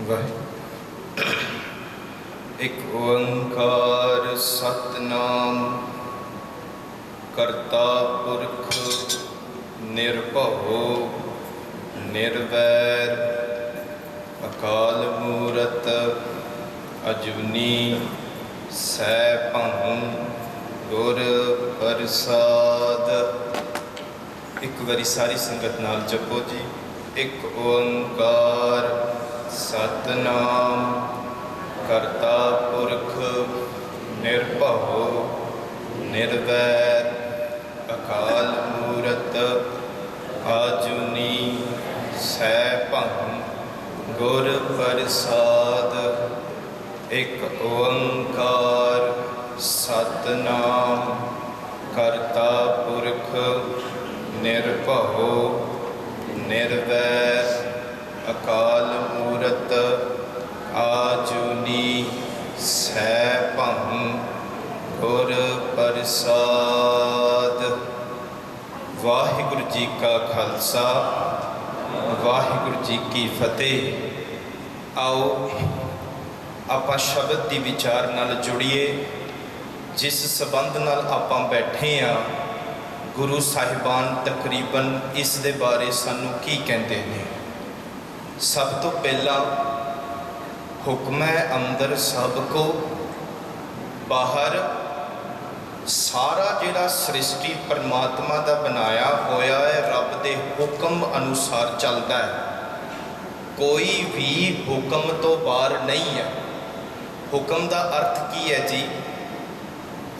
ਵਾਹਿਗੁਰੂ। ਇੱਕ ਓੰਕਾਰ ਸਤਨਾਮ ਕਰਤਾ ਪੁਰਖ ਨਿਰਭਉ ਨਿਰਵੈਰ ਅਕਾਲ ਮੂਰਤ ਅਜੂਨੀ ਸੈਭੰ ਗੁਰ ਪ੍ਰਸਾਦ। ਇੱਕ ਵਾਰੀ ਸਾਰੀ ਸੰਗਤ ਨਾਲ ਜਪੋ ਜੀ। ਇੱਕ ਓੰਕਾਰ ਸਤਨਾਮ ਕਰਤਾ ਪੁਰਖ ਨਿਰਭਉ ਨਿਰਵੈਰ ਅਕਾਲ ਮੂਰਤ ਆਜੂਨੀ ਸੈਭੰ ਗੁਰ ਪ੍ਰਸਾਦ। ਇੱਕ ਓੰਕਾਰ ਸਤਨਾਮ ਕਰਤਾ ਪੁਰਖ ਨਿਰਭਉ ਨਿਰਵੈਰ ਅਕਾਲ ਮੂਰਤ ਆਜੂਨੀ ਸੈਭੰ ਗੁਰ ਪ੍ਰਸਾਦ। ਵਾਹਿਗੁਰੂ ਜੀ ਕਾ ਖਾਲਸਾ ਵਾਹਿਗੁਰੂ ਜੀ ਕੀ ਫਤਿਹ। ਆਓ ਆਪਾਂ ਸ਼ਬਦ ਦੀ ਵਿਚਾਰ ਨਾਲ ਜੁੜੀਏ। ਜਿਸ ਸੰਬੰਧ ਨਾਲ ਆਪਾਂ ਬੈਠੇ ਹਾਂ, ਗੁਰੂ ਸਾਹਿਬਾਨ ਤਕਰੀਬਨ ਇਸ ਦੇ ਬਾਰੇ ਸਾਨੂੰ ਕੀ ਕਹਿੰਦੇ ਨੇ। ਸਭ ਤੋਂ ਪਹਿਲਾਂ ਹੁਕਮ ਹੈ ਅੰਦਰ ਸਭ ਕੋ, ਬਾਹਰ ਸਾਰਾ ਜਿਹੜਾ ਸ੍ਰਿਸ਼ਟੀ ਪਰਮਾਤਮਾ ਦਾ ਬਣਾਇਆ ਹੋਇਆ ਹੈ ਰੱਬ ਦੇ ਹੁਕਮ ਅਨੁਸਾਰ ਚੱਲਦਾ ਹੈ। ਕੋਈ ਵੀ ਹੁਕਮ ਤੋਂ ਬਾਹਰ ਨਹੀਂ ਹੈ। ਹੁਕਮ ਦਾ ਅਰਥ ਕੀ ਹੈ ਜੀ?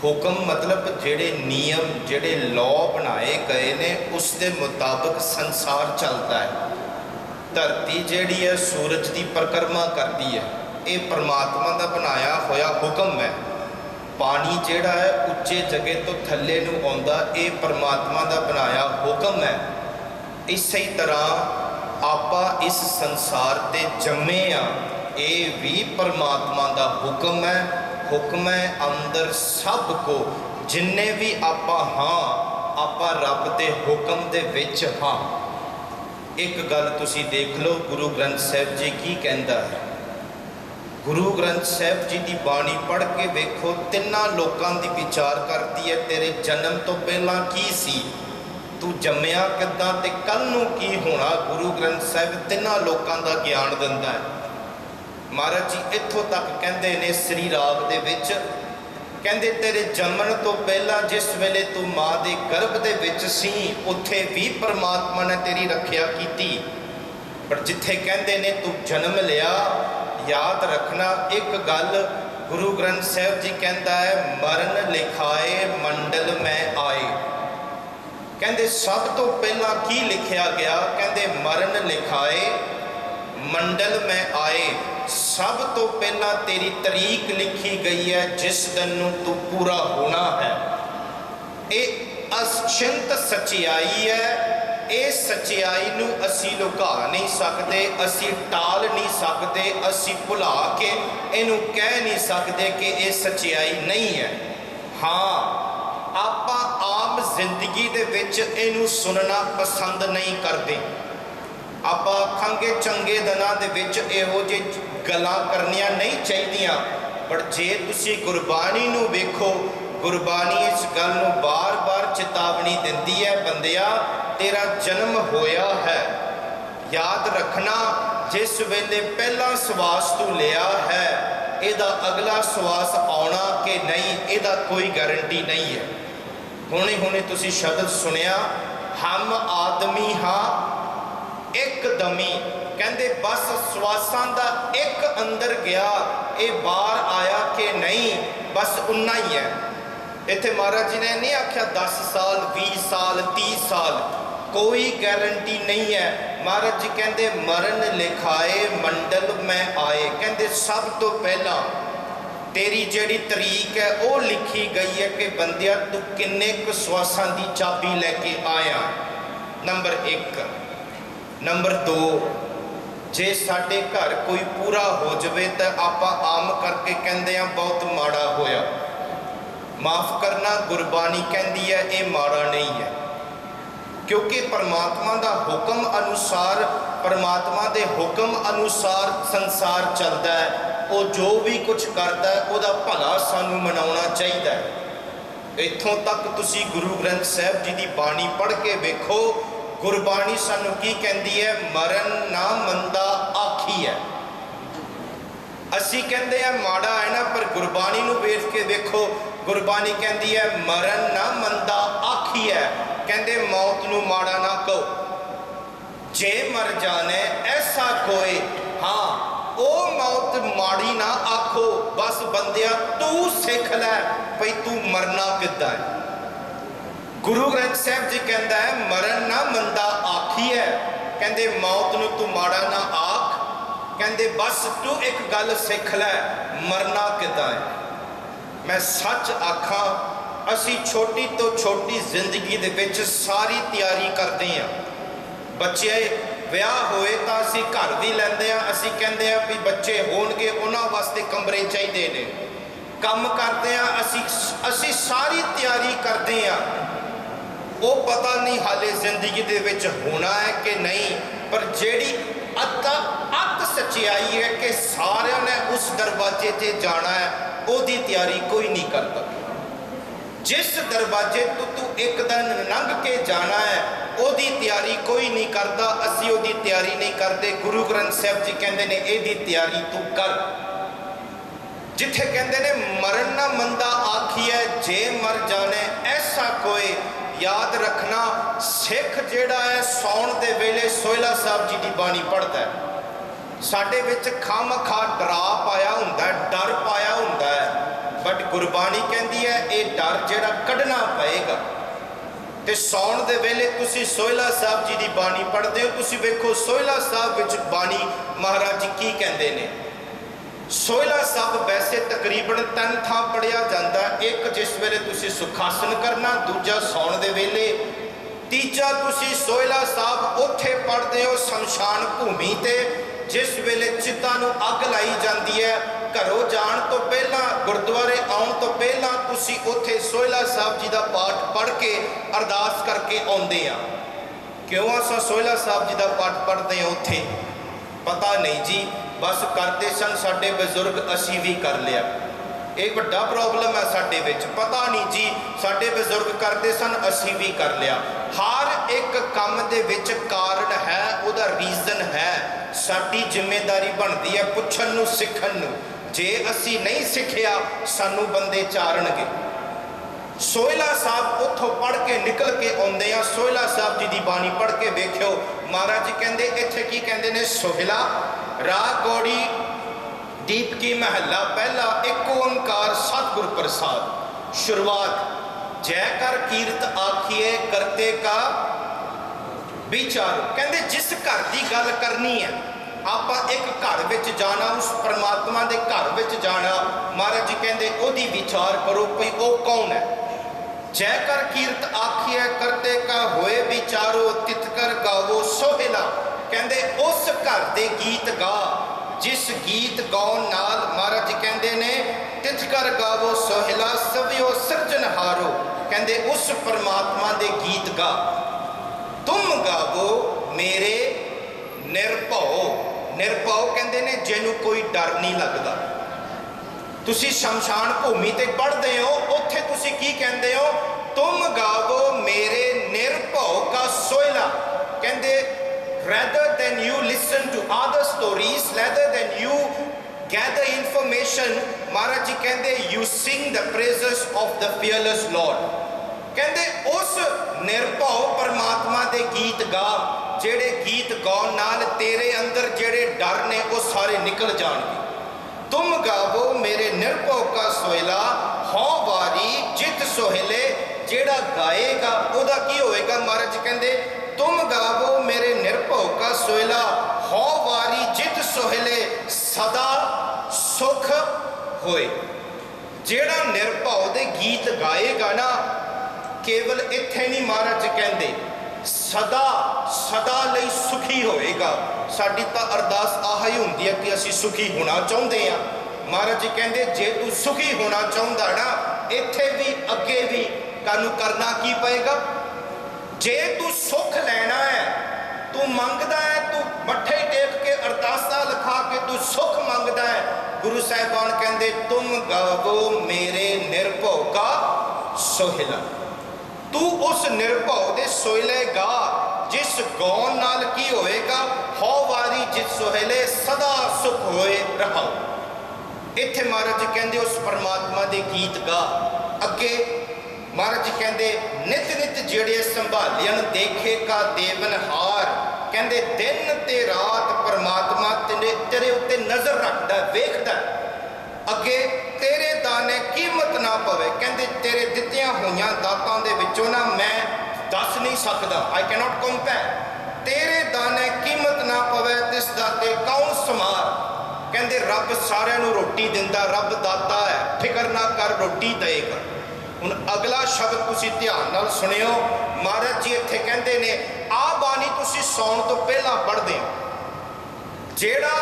ਹੁਕਮ ਮਤਲਬ ਜਿਹੜੇ ਨਿਯਮ, ਜਿਹੜੇ ਲਾਅ ਬਣਾਏ ਗਏ ਨੇ ਉਸ ਦੇ ਮੁਤਾਬਕ ਸੰਸਾਰ ਚੱਲਦਾ ਹੈ। ਧਰਤੀ ਜਿਹੜੀ ਹੈ ਸੂਰਜ ਦੀ ਪਰਿਕਰਮਾ ਕਰਦੀ ਹੈ, ਇਹ ਪਰਮਾਤਮਾ ਦਾ ਬਣਾਇਆ ਹੋਇਆ ਹੁਕਮ ਹੈ। ਪਾਣੀ ਜਿਹੜਾ ਹੈ ਉੱਚੇ ਜਗ੍ਹਾ ਤੋਂ ਥੱਲੇ ਨੂੰ ਆਉਂਦਾ, ਇਹ ਪਰਮਾਤਮਾ ਦਾ ਬਣਾਇਆ ਹੁਕਮ ਹੈ। ਇਸੇ ਤਰ੍ਹਾਂ ਆਪਾਂ ਇਸ ਸੰਸਾਰ ਤੇ ਜੰਮੇ ਆ, ਇਹ ਵੀ ਪਰਮਾਤਮਾ ਦਾ ਹੁਕਮ ਹੈ। ਹੁਕਮ ਹੈ ਅੰਦਰ ਸਭ ਕੋ। ਜਿੰਨੇ ਵੀ ਆਪਾਂ ਹਾਂ, ਆਪਾਂ ਰੱਬ ਦੇ ਹੁਕਮ ਦੇ ਵਿੱਚ ਹਾਂ। ਇੱਕ ਗੱਲ ਤੁਸੀਂ ਦੇਖ ਲਓ, ਗੁਰੂ ਗ੍ਰੰਥ ਸਾਹਿਬ ਜੀ ਕੀ ਕਹਿੰਦਾ ਹੈ। ਗੁਰੂ ਗ੍ਰੰਥ ਸਾਹਿਬ ਜੀ ਦੀ ਬਾਣੀ ਪੜ੍ਹ ਕੇ ਵੇਖੋ, ਤਿੰਨਾਂ ਲੋਕਾਂ ਦੀ ਵਿਚਾਰ ਕਰਦੀ ਹੈ। ਤੇਰੇ ਜਨਮ ਤੋਂ ਪਹਿਲਾਂ ਕੀ ਸੀ, ਤੂੰ ਜੰਮਿਆ ਕਿੱਦਾਂ ਤੇ ਕੱਲ੍ਹ ਨੂੰ ਕੀ ਹੋਣਾ। ਗੁਰੂ ਗ੍ਰੰਥ ਸਾਹਿਬ ਤਿੰਨਾਂ ਲੋਕਾਂ ਦਾ ਗਿਆਨ ਦਿੰਦਾ ਹੈ। ਮਹਾਰਾਜ ਜੀ ਇੱਥੋਂ ਤੱਕ ਕਹਿੰਦੇ ਨੇ ਸ੍ਰੀ ਰਾਗ ਦੇ ਵਿੱਚ, ਕਹਿੰਦੇ ਤੇਰੇ ਜੰਮਣ ਤੋਂ ਪਹਿਲਾਂ ਜਿਸ ਵੇਲੇ ਤੂੰ ਮਾਂ ਦੇ ਗਰਭ ਦੇ ਵਿੱਚ ਸੀ, ਉੱਥੇ ਵੀ ਪਰਮਾਤਮਾ ਨੇ ਤੇਰੀ ਰੱਖਿਆ ਕੀਤੀ। ਪਰ ਜਿੱਥੇ ਕਹਿੰਦੇ ਨੇ ਤੂੰ ਜਨਮ ਲਿਆ, ਯਾਦ ਰੱਖਣਾ ਇੱਕ ਗੱਲ, ਗੁਰੂ ਗ੍ਰੰਥ ਸਾਹਿਬ ਜੀ ਕਹਿੰਦਾ ਹੈ ਮਰਨ ਲਿਖਾਏ ਮੰਡਲ ਮੈਂ ਆਏ। ਕਹਿੰਦੇ ਸਭ ਤੋਂ ਪਹਿਲਾਂ ਕੀ ਲਿਖਿਆ ਗਿਆ? ਕਹਿੰਦੇ ਮਰਨ ਲਿਖਾਏ ਮੰਡਲ ਮੈਂ ਆਏ। ਸਭ ਤੋਂ ਪਹਿਲਾਂ ਤੇਰੀ ਤਰੀਕ ਲਿਖੀ ਗਈ ਹੈ ਜਿਸ ਦਿਨ ਨੂੰ ਤੂੰ ਪੂਰਾ ਹੋਣਾ ਹੈ। ਇਹ ਅਚਿੰਤ ਸੱਚਾਈ ਹੈ। ਇਹ ਸੱਚਾਈ ਨੂੰ ਅਸੀਂ ਲੁਕਾ ਨਹੀਂ ਸਕਦੇ, ਅਸੀਂ ਟਾਲ ਨਹੀਂ ਸਕਦੇ, ਅਸੀਂ ਭੁਲਾ ਕੇ ਇਹਨੂੰ ਕਹਿ ਨਹੀਂ ਸਕਦੇ ਕਿ ਇਹ ਸੱਚਾਈ ਨਹੀਂ ਹੈ। ਹਾਂ, ਆਪਾਂ ਆਮ ਜ਼ਿੰਦਗੀ ਦੇ ਵਿੱਚ ਇਹਨੂੰ ਸੁਣਨਾ ਪਸੰਦ ਨਹੀਂ ਕਰਦੇ। ਆਪਾਂ ਆਖਾਂਗੇ ਚੰਗੇ ਦਿਨਾਂ ਦੇ ਵਿੱਚ ਇਹੋ ਜਿਹੀ ਗੱਲਾਂ ਕਰਨੀਆਂ ਨਹੀਂ ਚਾਹੀਦੀਆਂ। ਪਰ ਜੇ ਤੁਸੀਂ ਗੁਰਬਾਣੀ ਨੂੰ ਵੇਖੋ, ਗੁਰਬਾਣੀ ਇਸ ਗੱਲ ਨੂੰ ਬਾਰ-ਬਾਰ ਚੇਤਾਵਨੀ ਦਿੰਦੀ ਹੈ, ਬੰਦਿਆ ਤੇਰਾ ਜਨਮ ਹੋਇਆ ਹੈ। ਯਾਦ ਰੱਖਣਾ, ਜਿਸ ਵੇਲੇ ਪਹਿਲਾ ਸਵਾਸ ਤੂੰ ਲਿਆ ਹੈ, ਇਹਦਾ ਅਗਲਾ ਸਵਾਸ ਆਉਣਾ ਕਿ ਨਹੀਂ, ਇਹਦਾ ਕੋਈ ਗਾਰੰਟੀ ਨਹੀਂ ਹੈ। ਹੁਣੇ ਤੁਸੀਂ ਸ਼ਬਦ ਸੁਣਿਆ, ਹਮ ਆਦਮੀ ਹਾਂ ਇੱਕਦਮੀ। ਕਹਿੰਦੇ ਬਸ ਸਵਾਸਾਂ ਦਾ ਇੱਕ ਅੰਦਰ ਗਿਆ, ਇਹ ਬਾਹਰ ਆਇਆ ਕਿ ਨਹੀਂ, ਬਸ ਉਨਾ ਹੀ ਹੈ। ਇੱਥੇ ਮਹਾਰਾਜ ਜੀ ਨੇ ਨਹੀਂ ਆਖਿਆ 10 ਸਾਲ 20 ਸਾਲ 30 ਸਾਲ, ਕੋਈ ਗਾਰੰਟੀ ਨਹੀਂ ਹੈ। ਮਹਾਰਾਜ ਜੀ ਕਹਿੰਦੇ ਮਰਨ ਲਿਖਾਏ ਮੰਡਲ ਮੈਂ ਆਏ। ਕਹਿੰਦੇ ਸਭ ਤੋਂ ਪਹਿਲਾਂ ਤੇਰੀ ਜਿਹੜੀ ਤਰੀਕ ਹੈ ਉਹ ਲਿਖੀ ਗਈ ਹੈ ਕਿ ਬੰਦਿਆ ਤੂੰ ਕਿੰਨੇ ਕੁ ਸਵਾਸਾਂ ਦੀ ਚਾਬੀ ਲੈ ਕੇ ਆਇਆ। ਨੰਬਰ 1। ਨੰਬਰ 2, ਜੇ ਸਾਡੇ ਘਰ ਕੋਈ ਪੂਰਾ ਹੋ ਜਾਵੇ ਤਾਂ ਆਪਾਂ ਆਮ ਕਰਕੇ ਕਹਿੰਦੇ ਆ ਬਹੁਤ ਮਾੜਾ ਹੋਇਆ। ਮਾਫ ਕਰਨਾ, ਗੁਰਬਾਣੀ ਕਹਿੰਦੀ ਹੈ ਇਹ ਮਾੜਾ ਨਹੀਂ ਹੈ। क्योंकि परमात्मा का हुक्म अनुसार परमात्मा के हुक्म अनुसार संसार चलता है, वो जो भी कुछ करता है उसका भला सानू मनाना चाहिए। इत्थों तक तुसी गुरु ग्रंथ साहब जी की बाणी पढ़ के वेखो, गुरबाणी सानू की कहती है, मरण ना मंदा आखी है। असी कहते हैं माड़ा है ना, पर गुरबाणी नू वेख के देखो, गुरबाणी कहती है मरण ना मंदा आखी है। कहते मौत नू माड़ा ना कहो, जे मर जाने ऐसा कोई, हाँ ओ मौत माड़ी ना आखो। बस बंदिया तू सिख लै भई तू मरना किद्दां है। गुरु ग्रंथ साहब जी कहता है मरण ना मंदा आखी है। कहते मौत नू तू माड़ा ना आख, कहते बस तू एक गल सिख लै मरना किद्दां है। मैं सच आखा, असी छोटी तो छोटी जिंदगी दे विच सारी तैयारी करते हैं। बच्चे विआह होए तो असी घर भी लैंदे आ, असी कहते हैं भी बच्चे होणगे उन्हां वास्ते कमरे चाहिए ने, काम करते हैं असी सारी तैयारी करते हैं। वो पता नहीं हाले जिंदगी दे विच होना है कि नहीं, पर जेड़ी अत सच्चाई है कि सारिਆਂ ने उस दरवाजे ते जाना है, उसकी तैयारी कोई नहीं करता। जिस दरवाजे तो तू एक दिन लंघ के जाना है, उसकी तैयारी कोई नहीं करता। असी उसकी तैयारी नहीं करते। गुरु ग्रंथ साहब जी कहते हैं यदी तैयारी तू कर। जिथे कहते हैं मरण ना मंदा आखी है, जे मर जाने ऐसा कोई। याद रखना, सिख जेड़ा है सौण दे वेले सोहला साहब जी की बाणी पढ़ता है। साडे विच खामखा डरा पाया हुंदा है, डर पाया हुंदा है, बट गुरबाणी कहती है ये डर जेड़ा कढ़ना पएगा। तो सौण दे वेले तुसी सोहला साहब जी की बाणी पढ़ते हो, तुसी वेखो सोहला साहब विच बाणी महाराज जी की कहते हैं। सोहला साहब वैसे तकरीबन 3 थां पढ़िया जाता, एक जिस वेले तुसी सुखासन करना, दूजा सौण दे वेले, तीजा तुसी सोहला साहब उत्थे पढ़ते हो शमशान भूमि ते, जिस वेले चिता नूं अग लाई जाती है। घरों जाण तो पहला, गुरुद्वारे आउण तो पहला तुसी उत्थे सोहला साहब जी का पाठ पढ़ के अरदास करके आउंदे आ। क्यों असां सोहला साहब जी का पाठ पढ़ते हैं उत्थे? पता नहीं जी, बस करते सन साडे बजुर्ग, असी भी कर लिया। एक बड़ा प्रॉब्लम है साडे विच, पता नहीं जी साडे बजुर्ग करते सन, असी भी कर लिया। हर एक काम दे विच कारण है, उहदा रीजन है। साडी जिम्मेदारी बनती है पुछण नूं, सिखण नूं। जे असी नहीं सिखिया सानू बंदे चारणगे। सोहला साहब उतों पढ़ के निकल के आते हैं। सोहला साहब जी की बाणी पढ़ के वेख्यो, महाराज जी कहते इत्थे की कहते हैं, सोहला राग गौड़ी दीप की महला पहला, एक ओंकार सतगुर प्रसाद। शुरुआत जय कर कीर्त आखिए करते का विचार। कहते जिस घर की गल करनी है, आप एक घर विच जाना, उस परमात्मा के घर विच जाना, महाराज जी कहते ओदी विचार करो कोई वो कौन है। जय कर कीर्त आखिए करते का होए विचारो, तितकर गावो सोहला। कहते उस घर के गीत गा जिस गीत गाउन नाल, महाराज जी कहते ने तितकर गावो सोहला सवियो सिरजनहारो। कहते उस परमात्मा के गीत गा। तुम गावो मेरे निरभव। निरभव कहते ने जिन्हों कोई डर नहीं लगता। तुसी शमशान भूमि ते पढ़ते हो, उत्थे तुसी की कहते हो, तुम गावो मेरे निरभव का सोहला। कहते rather than you listen to other stories, rather than you gather information, महाराज जी कहते you sing the praises of the fearless Lord। कहते उस निरभव परमात्मा के गीत गा, जेड़े गीत गाउन नाल तेरे अंदर जेड़े डर ने वो सारे निकल जाएंगे। तुम गावो मेरे निरभव का सोहला, हौ वारी जित सोहले। जेड़ा गाएगा उहदा की होएगा, महाराज जी कहते तुम गावो मेरे निरभव का सोहला, हौ वारी जित सोहले सदा सुख होए। जेड़ा निरभव दे गीत गाएगा ना, केवल इत्थे नहीं, महाराज कहते सदा सदा लई सुखी होएगा। साडी तां अरदास आह ही हुंदी है कि असी सुखी होना चाहुंदे हां। महाराज जी कहते जे तू सुखी होना चाहुंदा ना, इत्थे भी अगे भी कानू करना की पएगा। जे तू सुख लेना है तू मंगदा है, तू मत्थे टेक के अरदासा लिखा के तू सुख मंगदा है। गुरु साहिबान कहते तुम गावो मेरे निर्भव का सोहिला। तू उस निर्भव दे सोहिले गा जिस गौन नाल की होएगा, हौ वारी जिस सोहिले सदा सुख होए रहाओ। इत्थे महाराज जी कहते उस परमात्मा दे गीत गा। अगे महाराज जी कहते नित नित जेड़े संभालियन देखे का देवनहार, कहते दिन ते रात परमात्मा तेरे उत्ते नजर रखता वेखदा। अगे तेरे दाने कीमत ना पवे, कहते तेरे दित्तियां होइयां दातां दे विचों ना मैं दस नहीं सकदा, आई कैन नॉट कंपेयर। तेरे दाने कीमत ना पवे तिस दाते कौन समार। कहते रब सारिਆਂ ਨੂੰ रोटी दिंदा, रब दाता है, फिक्र ना कर रोटी देगा। हुण अगला शब्द तुसी ध्यान नाल सुनियो। महाराज जी इत्थे कहते ने आ बानी तुसी सौण तो पहला पढ़दे हो। जेड़ा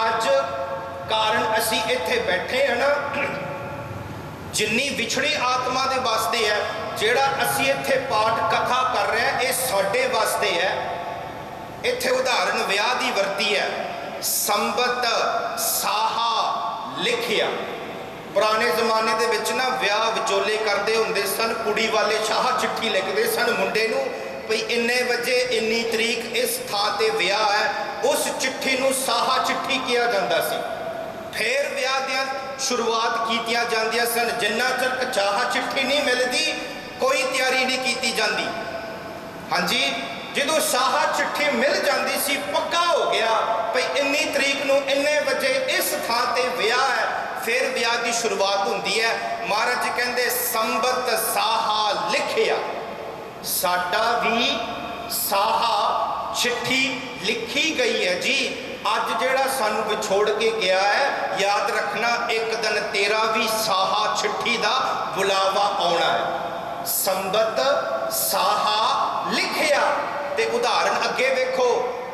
अज कारण असी इत्थे बैठे हैं ना, जिन्नी विछड़ी आत्मा दे वास्ते है, जेड़ा असी इत्थे पाठ कथा कर रहे हैं, ये साडे वास्ते है। इत्थे उदाहरण विआह दी वरती है, संबत साहा लिखिया। पुराने जमाने दे विच ना विआह विचोले करते हुंदे सन, कुड़ी वाले शाह चिट्ठी लिखते सन मुंडे नूं भई इन्ने वजे इन्नी तरीक इस थां ते विआह है, उस चिट्ठी नूं साहा चिट्ठी किया जांदा सी। फिर विआह दियां शुरुआत कीतियां जांदियां सन, जिन्ना चਿਰ चाह चिट्ठी नहीं मिलती कोई तैयारी नहीं की जाती। हाँ जी, जो साहा चिट्ठी मिल जाती सी, पक्का हो गया भई इन्नी तरीक नूं इन्ने वजे इस थां ते विआह है, फिर विआह की शुरुआत होंदी है। महाराज जी कहते संबत साहा लिखिया, साडा भी साहा चिट्ठी लिखी गई है जी। अज जेड़ा सानू विछोड़ के गया है, याद रखना एक दिन तेरा भी साहा चिट्ठी दा बुलावा आना है। संबत साहा लिखिया। ते उदाहरण अगे वेखो,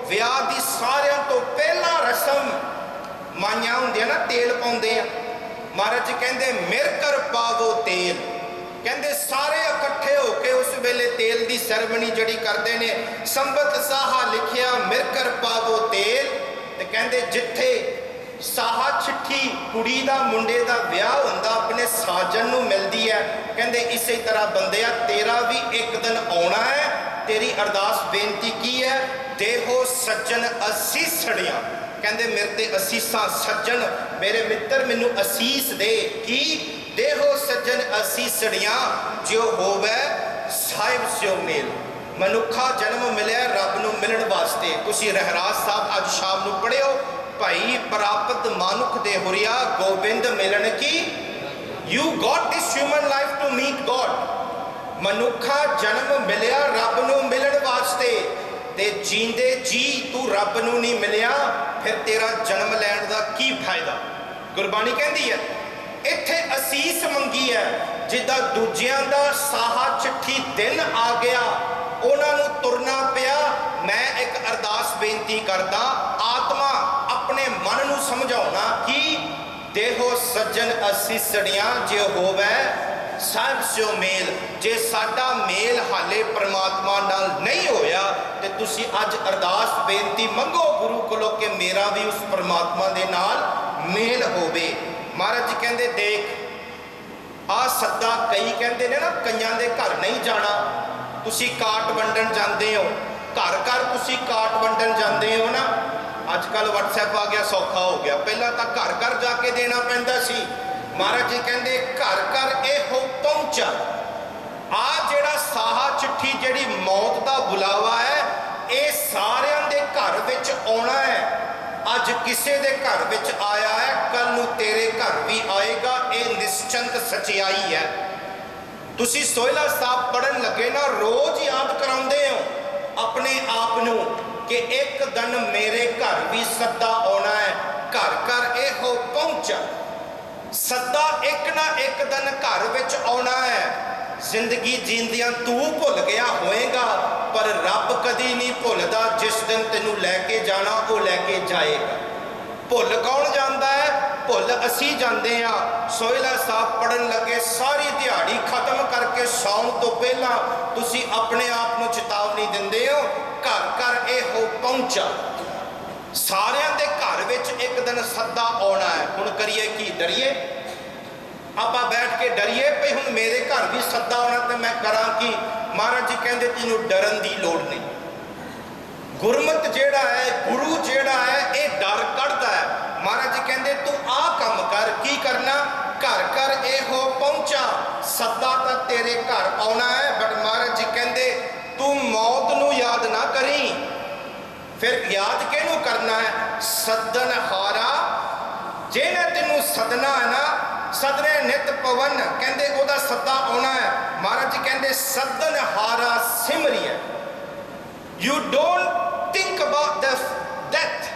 विआह दी सारियां तो पहला रस्म माइयां हुंदियां ना तेल पाउंदे आ। महाराज जी कहते मिरकर पावो तेल, कहते सारे इकट्ठे होके उस वेले तेल की सैरेमनी जड़ी करते ने। संबत साहा लिखिया मिरकर पावो तेल। ते कहते जिथे साहा चिट्ठी कुड़ी दा मुंडे दा विआह हुंदा अपने साजन नूं मिलदी है, कहते इसे तरह बंदिया तेरा भी एक दिन आना है। तेरी अरदास बेनती की है, देहो सज्जन असीसड़ियां, कहते मेरे ते असीसां सज्जन मेरे मित्र मैनू असीस दे। की देहो सज्जन असीसड़ियां जो होवे साहिब स्यो मेल। मनुखा जन्म मिलिया रब नूं मिलण वास्ते। तुसीं रहराज साहब अज शाम नूं पढ़िओ, भाई प्राप्त मानुख दे हुरिया गोबिंद मिलन की। You got this human life to meet God. मनुखा जन्म मिलिया रब नूं मिलण वास्ते, ते जींदे जी तू रब नूं नहीं मिलिया, फिर तेरा जन्म लैण दा की फायदा। गुरबाणी कहती है इत्थे असीस मंगी है, जिद्दां दूजियां दा साहा चिट्ठी दिन आ गया, उन्हां नूं तुरना पिया। मैं एक अरदास बेनती करदा, आत्मा अपने मन नूं समझाउणा कि देहो सज्जन असीसड़ियां जे होवे साहिब स्यो मेल। जे साडा मेल हाले परमात्मा नाल नहीं होया, ते तुसी अज अरदास बेनती मंगो गुरु कोलों कि मेरा भी उस परमात्मा दे नाल मेल होवे। महाराज जी कहते देख आ सद्दा कई कहते ने ना कईयां दे घर नहीं जाना। तुसी काट वंडन जाते हो, घर घर तुसी काट वंडन जाते हो ना। अजकल व्हाट्सएप आ गया, सौखा हो गया, पहला तो घर घर जाके देना पैंदा सी। महाराज जी कहते घर घर एहो पहुंचा। आ जेड़ा साहा चिट्ठी जेड़ी मौत का बुलावा है, ये सारियां दे घर विच आउणा है। अज किसी दे घर विच आया है, कल नूं तेरे घर भी आएगा। ये निश्चिंत सच्चाई है। तुसी सोहिला साहब पढ़न लगे ना, रोज याद कराउंदे हो अपने आप नूं कि एक दिन मेरे घर भी सद्दा आना है। घर घर एहो पहुंचा। सद्दा एक ना एक दिन घर विच आना है। जिंदगी जींदियां तू भुल गया होएगा, पर रब कदी नहीं भुलदा। जिस दिन तेनू लैके जाना वो लैके जाएगा। भुल कौन जाता है? भुल असी जाते हैं। सोहिला साहब पढ़न लगे, सारी दिहाड़ी खत्म करके सौण तो पहला तुसी अपने आप को चेतावनी दिंदे हो, घर कर ए हो पहुंचा। सारियां दे घर विच एक दिन सद्दा आना है। हुण करिए की, डरिए? आपां बैठ के डरिए भई हुण मेरे घर भी सद्दा आना तो मैं करा की? महाराज जी कहते तैनूं डरन की लोड़ नहीं। गुरमत जेड़ा है, गुरु जेड़ा है, ये डर कढ़दा है। महाराज जी कहते तू आ काम कर। की करना? घर घर ए हो पहुंचा। सद्दा तो तेरे घर आना है, बट महाराज जी कहते तू मौत नूं याद ना करी। फिर याद किहनूं करना है? सदन हारा जिहने तैनूं सदना है ना, सदने नित पवन, कहते ओदा सद्दा आना है। महाराज जी कहते सदन हारा सिमरिए। You don't think about the death.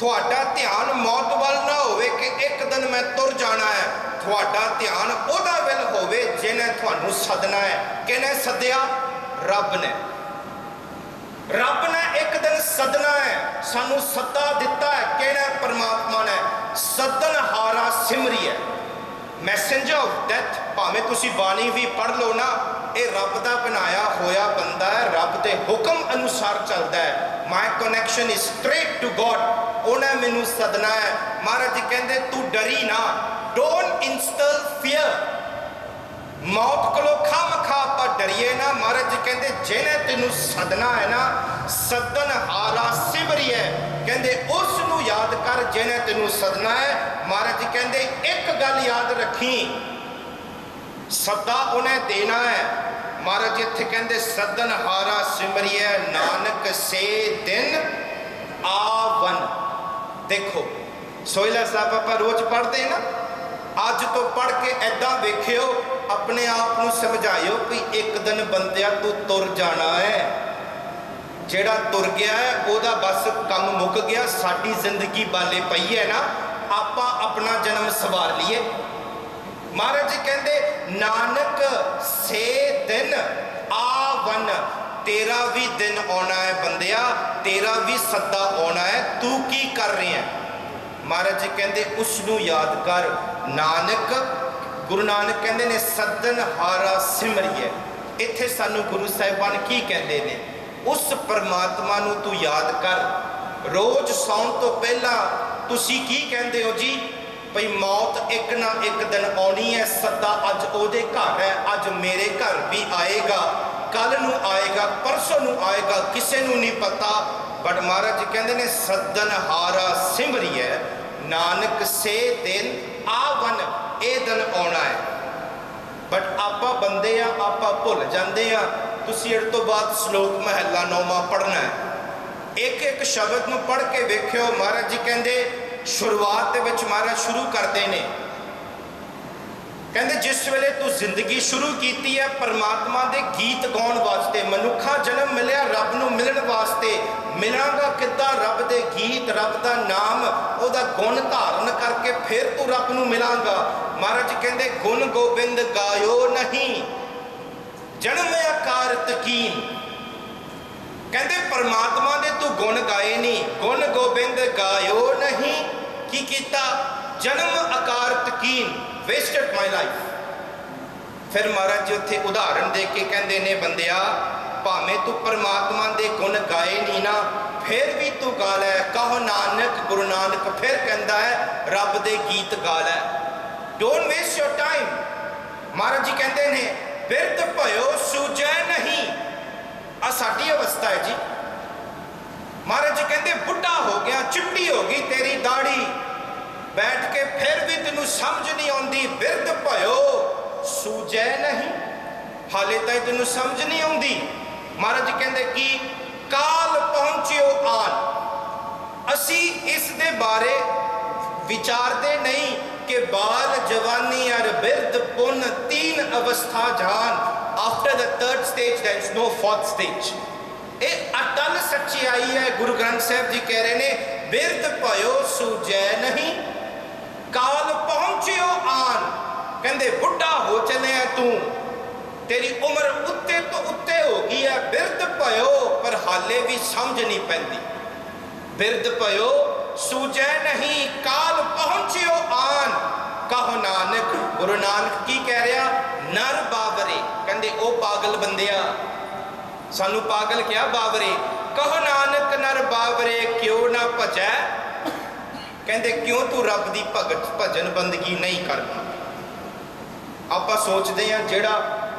थोड़ा ध्यान मौत वाल ना होवे कि एक दिन मैं तुर जाना है। थोड़ा ध्यान ओदा विल होवे जिन्हें तुहानूं सदना है। किहने सद्या? रब ने। रब ने एक दिन सदना है, सानू सद्दा दिता है। किहने? परमात्मा ने। सदन हारा सिमरिए। Messenger of death. भावें तुसी बाणी भी पढ़ लो ना, ये रब का बनाया होया बंदा है, रब के हुक्म अनुसार चलता है। My connection is straight to God. उन्हें मैनू सदना है। महाराज जी कहते तू डरी ना, डोंट इंस्टॉल फियर। मौत को खामखा आप डरिए ना। महाराज जी कहते जिन्हें तेनू सदना है ना, सदन हारा सिमरी है। कहते उसनू याद कर जिन्हें तेनू सदना है। महाराज जी कहते एक गल याद रखी, सदा उन्हें देना है। महाराज जी इत्थे कहते सदन हारा सिमरी है, नानक से दिन आवन। देखो सोहिला साहब आप रोज पढ़ते हैं ना, अज तो पढ़ के ऐदा वेखियो, अपने आप को समझाइयो कि एक दिन बंदिया तू तुर जाना है। जेड़ा तुर गया है ओदा बस कम मुक गया। साडी जिंदगी बाले पई है ना, आपां अपना जन्म सवार लीए। महाराज जी कहते नानक से दिन आवन। तेरा भी दिन आना है बंदिया, तेरा भी सद्दा आना है। तू की कर रहे हैं? महाराज जी कहते उसनू याद कर। नानक, गुरु नानक कहते ने सदन हारा सिमरिए। इत्थे सानू गुरु साहिबान की कहते ने? उस परमात्मा नू तू याद कर। रोज सौन तो पहला तुसी की कहते हो जी? भई मौत एक ना एक दिन आनी है। सद्दा अज ओदे घर है, अज मेरे घर भी आएगा, कल नू आएगा, परसों नू आएगा, किसे नू नहीं पता। बट महाराज जी कहते ने सदन हारा सिमरी है, नानक से दिन आवन। ए दिन आना है। बट आपा बंदे आ, आपा भुल जाते हैं। तुसी इस तो बाद श्लोक महला 9वां पढ़ना है। एक एक शब्द नू पढ़ के वेखियो। महाराज जी कहते शुरुआत के विच महाराज शुरू करते हैं, कहते जिस वेले तू जिंदगी शुरू की है परमात्मा के गीत गाउन वास्ते, मनुखा जन्म मिलया रब नू मिलण वास्ते। मिलांगा किद्दां? रब दे गीत, रब दा नाम, ओदा गुण धारण करके फिर तू रब नू मिलांगा। महाराज कहते गुण गोबिंद गायो नहीं, जन्म आकार तकीन। कहते परमात्मा दे तू गुण गाए नहीं, गुण गोबिंद गायो नहीं। की कीता? जन्म आकार तकीन, वेस्टेड माई लाइफ। फिर महाराज जी उत्थे उदाहरण दे के कहते ने बंदिया भावें तू परमात्मा दे गुण गाए नहीं ना, फिर भी तू गा लै। कहो नानक, गुरु नानक फिर कहता है रब दे गीत गा लै। Don't waste your time. Maharaj ji कहते ने बिरध भयो सूझै नहीं। आ साडी अवस्था है जी। महाराज जी कहते बुढ़ा हो गया, चिट्टी हो गई तेरी दाढ़ी, बैठ के फिर भी तेनू समझ नहीं आती। बिरध भयो सूझै नहीं, हाले तक तेनू समझ नहीं आती। महाराज जी कहते कि काल पहुंचियो आन। असी इस दे बारे विचारते नहीं कि बाल जवानी और बिरध पुन तीन अवस्था जान। After the third stage there is no fourth stage. ये अटल सच्चाई है। गुरु ग्रंथ साहब जी कह रहे ने बिरध भयो सूझै नहीं, काल पहुंचियो आन। कहते बुढ़ा हो चले तू, तेरी उम्र उत्ते तो उत्ते हो गई है। बिरध भयो पर हाले भी समझ नहीं पैंदी। बिरध भयो सूझै नहीं, काल पहुंचियो आन। कहो नानक, गुरु नानक की कह रहा? नर बावरे। कहते ओ पागल बंदिया, सानू पागल क्या बावरे? कहो नानक नर बावरे क्यों ना भजै। कहते क्यों तू रब की भजन बंदगी नहीं करता। आप सोचते हैं जेड़ा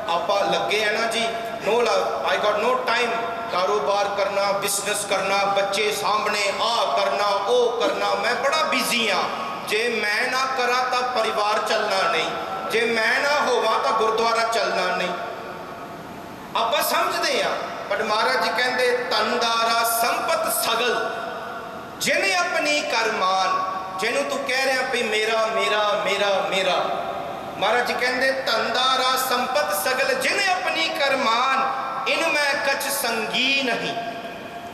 आप लगे हैं ना जी, no I got no time, कारोबार करना, बिजनेस करना, बच्चे सामने आ करना, ओ करना, मैं बड़ा बिजी हाँ, जे मैं ना करा तो परिवार चलना नहीं, जे मैं ना होवा तो गुरुद्वारा चलना नहीं। आप समझते हैं, बट महाराज जी कहते तनदारा संपत सगल जिन्हें अपनी कर मान। जिन्हों तू कह रहा भी मेरा मेरा मेरा मेरा, महाराज जी कहते तनदारा संपत सगल जिन्हें अपनी कर मान, इन मैं कछ संगी नहीं।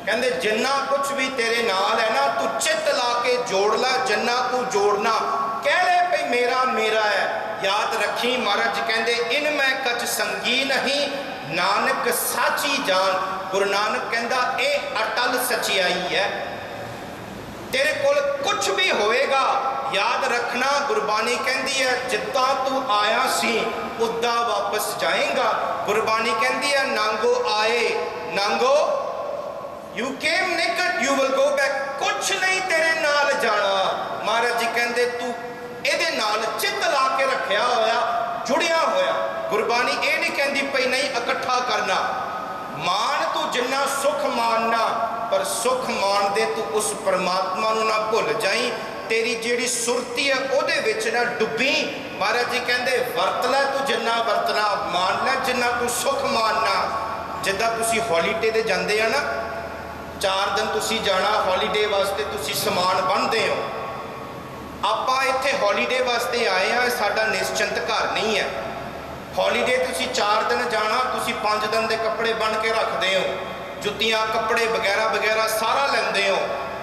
कहते जिन्ना कुछ भी तेरे नाल है ना, तू चित ला के जोड़ ला, जिन्ना तू जोड़ना, कह ले भाई मेरा मेरा है, याद रखी। महाराज जी कहते इन मैं कछ संगी नहीं, नानक साची जान। गुरु नानक कहता ये अटल सचियाई है। तेरे कोल कुछ भी होएगा, याद रखना गुरबानी कहती है जिद्दां तू आया सी उद्दां वापस जाएगा। गुरबानी कहती है नांगो आए नांगो, you came naked you will go back. कुछ नहीं तेरे नाल जाना। महाराज जी कहते तू ਇਹਦੇ ਨਾਲ चित ला के रखिया होया, जुड़िया होया। गुरबानी ये नहीं कहती पई नहीं इकट्ठा करना। मान तू जिन्ना सुख मानना, पर सुख मान दे तू उस परमात्मा नूं ना भुल जाई। तेरी जिहड़ी सुरती है उहदे विच ना डुब्बी। महाराज जी कहते वरत लै तू जिन्ना वरतना, मान लै जिन्ना तू सुख मानना। जिद्दां तुसीं हॉलीडे ते जांदे आ ना, 4 दिन तुसीं जाना हॉलीडे वास्ते, तुसीं समान बन्नदे हो। ਆਪਾਂ ਇੱਥੇ हॉलीडे वास्ते आए हैं, साडा निश्चिंत घर नहीं है। हॉलीडे तुसीं 4 दिन जाना, तुसीं 5 दिन के कपड़े बन के रखते हो, जुत्तियां कपड़े वगैरह वगैरह सारा लेंदे हो,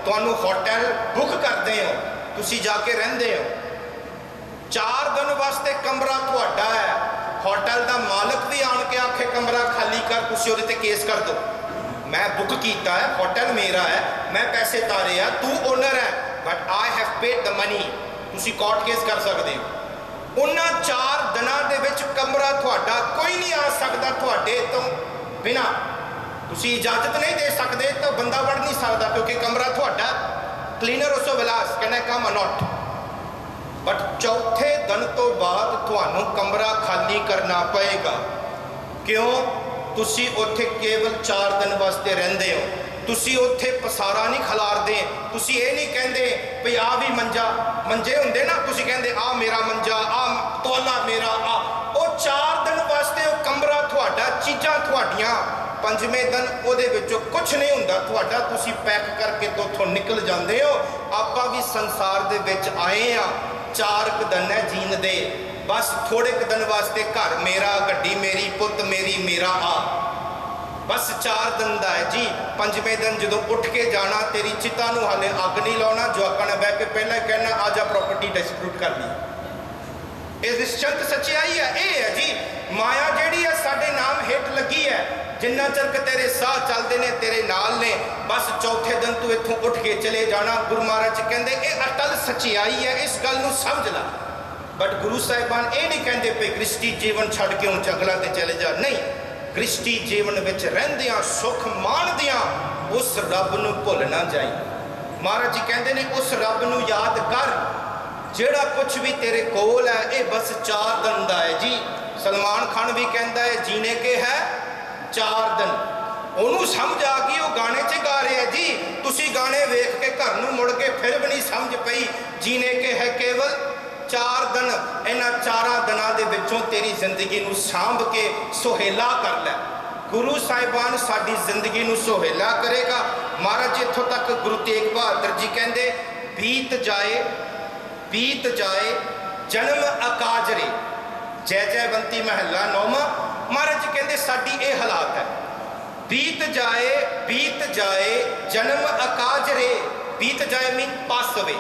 तुहानूं होटल बुक करते हो, तुसीं जाके रहिंदे हो। 4 दिन वास्ते कमरा तुहाडा है, होटल का मालिक भी आण के आखे कमरा खाली कर, तुसीं उहदे ते केस कर दो। मैं बुक किया है, होटल मेरा है, मैं पैसे तारे आ, तू ओनर है, but I have paid the money. तुसीं कोर्ट केस कर सकते हो। उन्हां 4 दिनां दे विच कमरा तुहाडा कोई नहीं आ सकता तुहाडे तो बिना, तुसीं इजाजत नहीं दे सकते तो बंदा वड़ नहीं सकता, क्योंकि कमरा तुहाडा। क्लीनर उसो विलास कहना कम नॉट। बट चौथे दिन तो बाद तुहानूं कमरा खाली करना पएगा। क्यों? तुसीं उत्थे केवल 4 दिन वास्ते रहिंदे हो। तुसीं उत्थे पसारा नहीं खिलारदे। तुसीं ये नहीं कहंदे भई आ भी मंजा, मंजे हुंदे ना, तुसीं कहंदे आ मेरा मंजा, आ तौला मेरा, आ। वो 4 दिन वास्ते वो कमरा तुहाडा, चीज़ां तुहाडियां। 5वें दिन उहदे विचों कुछ नहीं हुंदा तुहाडा, तुसीं पैक करके तो उत्थों निकल जांदे हो। आपां भी संसार दे विच आए आ, 4 दिन है जीण दे, बस थोड़े क दिन वास्ते घर मेरा, गड्डी मेरी, पुत मेरी, मेरा आ, बस 4 दिन का है जी। 5वें दिन जो उठ के जाना, तेरी चिता नूं हाले अग नहीं लाना, जवाकां ने बह के पहले कहना आ जा प्रॉपर्टी डिस्प्यूट कर ली। ये निश्चिंत सच्चाई है, ये है जी। माया जिहड़ी है साडे नाम हेठ लगी है, जिन्ना चर तेरे साह चलते ने तेरे नाल ने, बस चौथे दिन तू इत्थों उठ के चले जाना। गुरु महाराज कहते ये अटल सच्चाई है, इस गल नूं समझ ला। बट गुरु साहिबान ये नहीं कहते पे गृष्टि जीवन छड्ड के हुण जंगलां ते चले जा, नहीं। गृष्टि जीवन विच रहिंदियां सुख माणदियां उस रब नूं भुल ना जाई। महाराज जी कहते ने उस रब नूं याद कर, जिहड़ा कुछ भी तेरे कोल है ये बस 4 दिन का है जी। सलमान खान भी कहता है जीने के है 4 दिन। ਉਹਨੂੰ समझ आ गई, वो गाने च गा रहे हैं जी। तुसी गाने वेख के घर नूं मुड़ के फिर भी नहीं समझ पई। जीने के है केवल 4 दिन। इन्हां 4 दिनां दे विचों तेरी जिंदगी नूं सांभ के सुहेला कर लै। गुरु साहिबान साडी जिंदगी नूं सुहेला करेगा। महाराज जी इत्थों तक गुरु तेग बहादुर जी कहते बीत जाए जन्म अकाजरे, जय जयवंती महला 9वां। महाराज जी कहते साडी ये हालात है, बीत जाए जन्म अकाजरे। बीत जाए मीन पास अवे,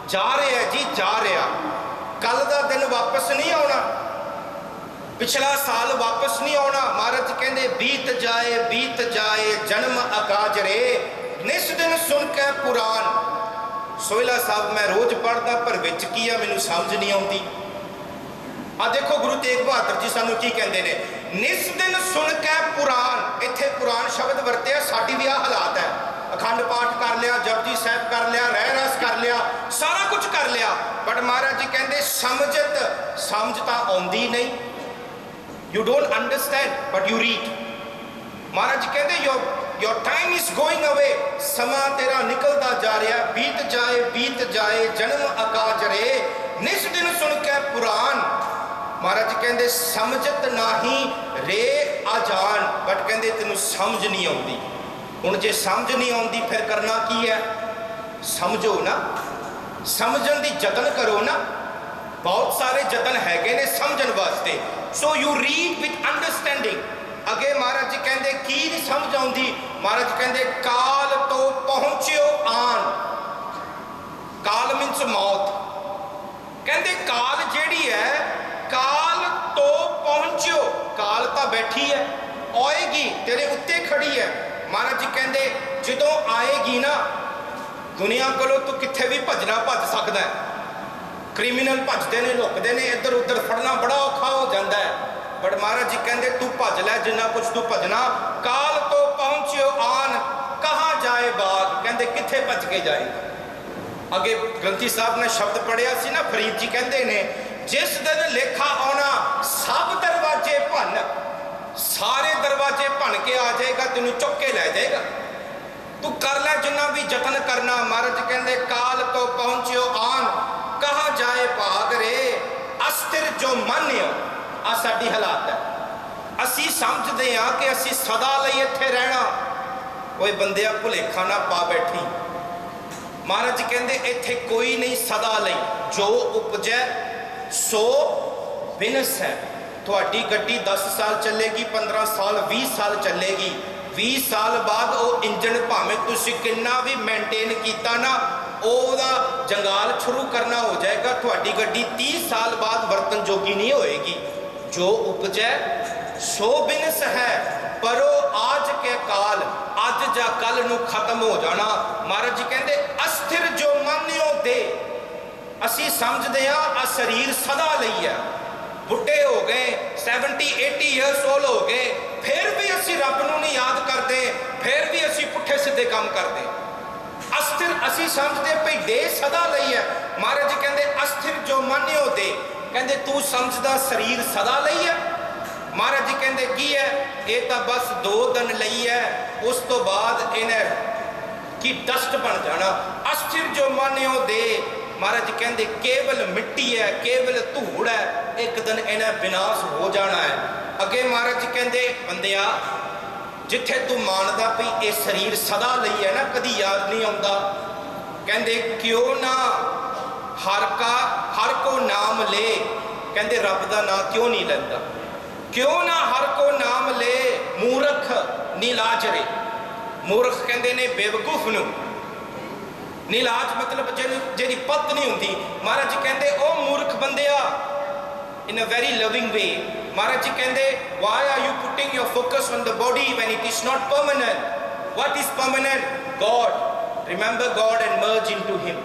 जा रहा है जी, जा रहा। कल का दिन वापस नहीं आना, पिछला साल वापस नहीं आना। महाराज कहते बीत जाए जन्म अकाजरे, निस दिन सुन के पुराण। सोहला साहब मैं रोज पढ़दा पर विच की आ मैनूं समझ नहीं आती। आ देखो गुरु तेग बहादुर जी सानू की कहते हैं, निस दिन सुन के पुराण, इत्थे पुराण शब्द वरत्या, साडी भी आ हालात है। अखंड पाठ कर लिया, जपजी साहब कर लिया, रह रस कर लिया, सारा कुछ कर लिया, बट महाराज जी कहते समझ तो आउंदी नहीं। You don't understand but you read. Maharaj ji कहते your time is going away, समा तेरा निकलता जा रहा, बीत जाए जन्म अकाज रे, निस दिन सुन के पुराण। महाराज जी कहते समझत नाही रे आजान, बट कहते तेनू समझ नहीं आती। हुण जे समझ नहीं आती फिर करना की है? समझो ना, समझण दी जतन करो ना। बहुत सारे जतन हैगे ने समझण वास्ते। So you read with understanding. अगे महाराज जी कहते की नहीं समझ आती? महाराज जी कहते काल तो पहुंचियो आन। काल मीन्स मौत। कहते काल जेड़ी है, काल तो पहुंचियो, काल तो बैठी है, आएगी तेरे उत्ते खड़ी है। महाराज जी कहते जदों आएगी ना, दुनिया कोलों तू कित्थे भी भजना भज सकदा है। क्रिमिनल भजते ने, लुकते हैं, इधर उधर फड़ना बड़ा औखा हो जाता है, बट महाराज जी कहते तू भज लै जिन्ना कुछ तू भजना। काल तो पहुंचियो आन, कहाँ जाए बाग, कहते कित्थे भज के जाएगा। अगे ग्रंथी साहब ने शब्द पढ़िया सी ना, फरीद जी कहते ने जिस दिन लेखा आना सब दरवाजे भन, सारे दरवाजे भन के आ जाएगा, तेन चुक के लै जाएगा। तू कर लै जिन्ना भी जतन करना। महाराज कहते काल तो पहुंचियो आन, कहा जाए भाग रे, अस्थिर जो मन हो। आ साडी हालात है। असी समझते हाँ कि असी सदा लई इत्थे रहना। कोई बंदिया भुलेखा ना पा बैठी। महाराज जी कहते इत्थे कोई नहीं सदा लई, जो उपजै सो बिनस है। थोड़ी गड्डी 10 साल चलेगी, 15 साल, 20 साल चलेगी। 20 साल बाद वो इंजन भावें तुसीं कितना भी मेनटेन किया ना, ओदा जंगाल शुरू करना हो जाएगा। थोड़ी गड्डी 30 साल बाद वरतन जोगी नहीं होएगी। जो उपजै सो बिनस है, परो आज के काल, अज जा कल नू खत्म हो जाना। महाराज जी कहते अस्थिर जो मान्यो दे। असी समझते हाँ आ शरीर सदा लई है, बुढ़े हो गए, 70-80 ईयर्स ओल्ड हो गए, फिर भी असी रब नू नहीं याद करते, फिर भी असी पुठे सीधे काम करते। अस्थिर असी समझते भाई दे सदा लई है। महाराज जी कहते अस्थिर जो मान्यो दे, कहते तू समझदा शरीर सदा लई है। महाराज जी कहते की है, ये तो बस 2 दिन लई है, उस तो बाद इन्हें की डस्ट बन जाना। अस्थिर जो मान्यो दे, महाराज जी कहते केवल मिट्टी है, केवल धूड़ है, एक दिन इन्हें विनाश हो जाना है। अगे महाराज जी कहते बंदिया जिथे तू मानदा भी ये शरीर सदा लई है ना, कदी याद नहीं आता। कहते क्यों ना हर को नाम ले, कहते रब का नाम क्यों नहीं लेता? क्यों ना हर को नाम ले मूर्ख नीलाज रे। मूर्ख कहते ने बेवकूफ नू, नीलाज मतलब जी पत नहीं होंगी। महाराज जी कहते ओ मूर्ख बंदिया, इन अ वेरी लविंग वे। महाराज जी कहते why are you putting your focus on the body when it is not permanent? What is permanent? God. Remember God and merge into him.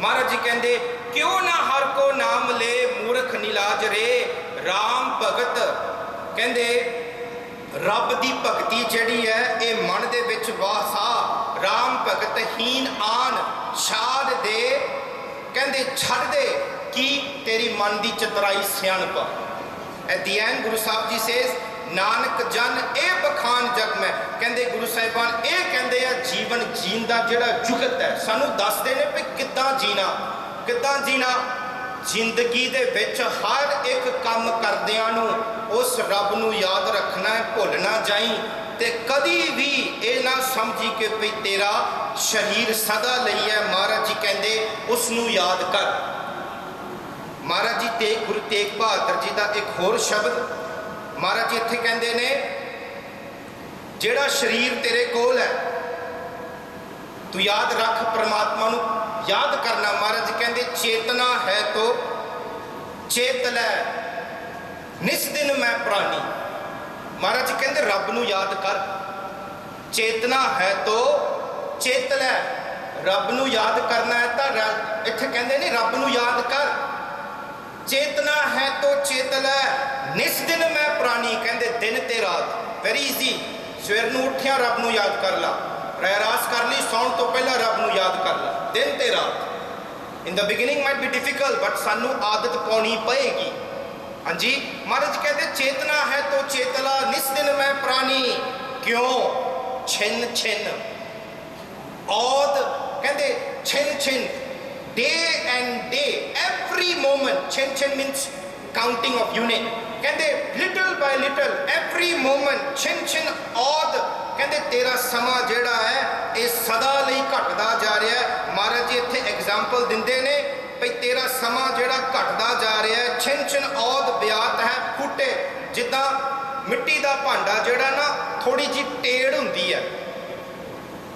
Maharaj ji कहते क्यों ना हर को नाम ले मूर्ख नीलाज रे। राम भगत कहते रब की भगती जिहड़ी है ये मन दे विच वासा। राम भगत हीन आन छाड़ दे, कहते छड़ दे की तेरी मन की चतराई सियाणप। एट द एंड गुरु साहब जी सेज नानक जन ए बखान जग में। कहते गुरु साहिबान ये कहते हैं जीवन जीन का जोड़ा जुगत है, सानू दसते हैं भी किद्दां जीना, किद्दां जीना। जिंदगी दे विच हर एक काम करदियां नू उस रब नू याद रखना है, भुल ना जाई। ते कदी भी ये ना समझी कि भाई तेरा शरीर सदा लई है। महाराज जी कहते उसनू याद कर। महाराज जी गुरु तेग बहादुर जी का एक होर शब्द महाराज जी इत्थे कहते ने जेड़ा शरीर तेरे कोल है तू याद रख, परमात्मा नू याद करना। महाराज जी कहते चेतना है तो चेत लै निस दिन मैं प्राणी। महाराज जी कहते रब नू याद कर, चेतना है तो चेत लै। रब नू याद करना है तो इत्थे कहते ने रब नू याद कर। चेतना है तो चेतला निस दिन मैं प्राणी, कहते दिन ते रात वेरी ईजी। सवेर नूं उठिया रब नूं याद कर ला, रहरास कर ली, सौण तो पहला रब नूं याद कर ला, दिन ते रात। In the beginning might be difficult but सानू आदत पाउणी पएगी। हाँ जी, महाराज कहते चेतना है तो चेतला निस दिन मैं प्राणी, क्यों छिन छिन औद, कहते छिन छिन day and day, every moment, chin chin means counting of unit, कहते little by little, every moment, chin chin औद, कहते तेरा समा जेड़ा है ये सदा लई घटदा जा रहा है। महाराज जी इत्थे एग्जाम्पल दिंदे ने भई तेरा समा जेड़ा घटदा जा रहा है, छिन छिन औद ब्यात है फूटे, जिद्दां मिट्टी दा भांडा जेड़ा ना थोड़ी जी टेड़ हुंदी है,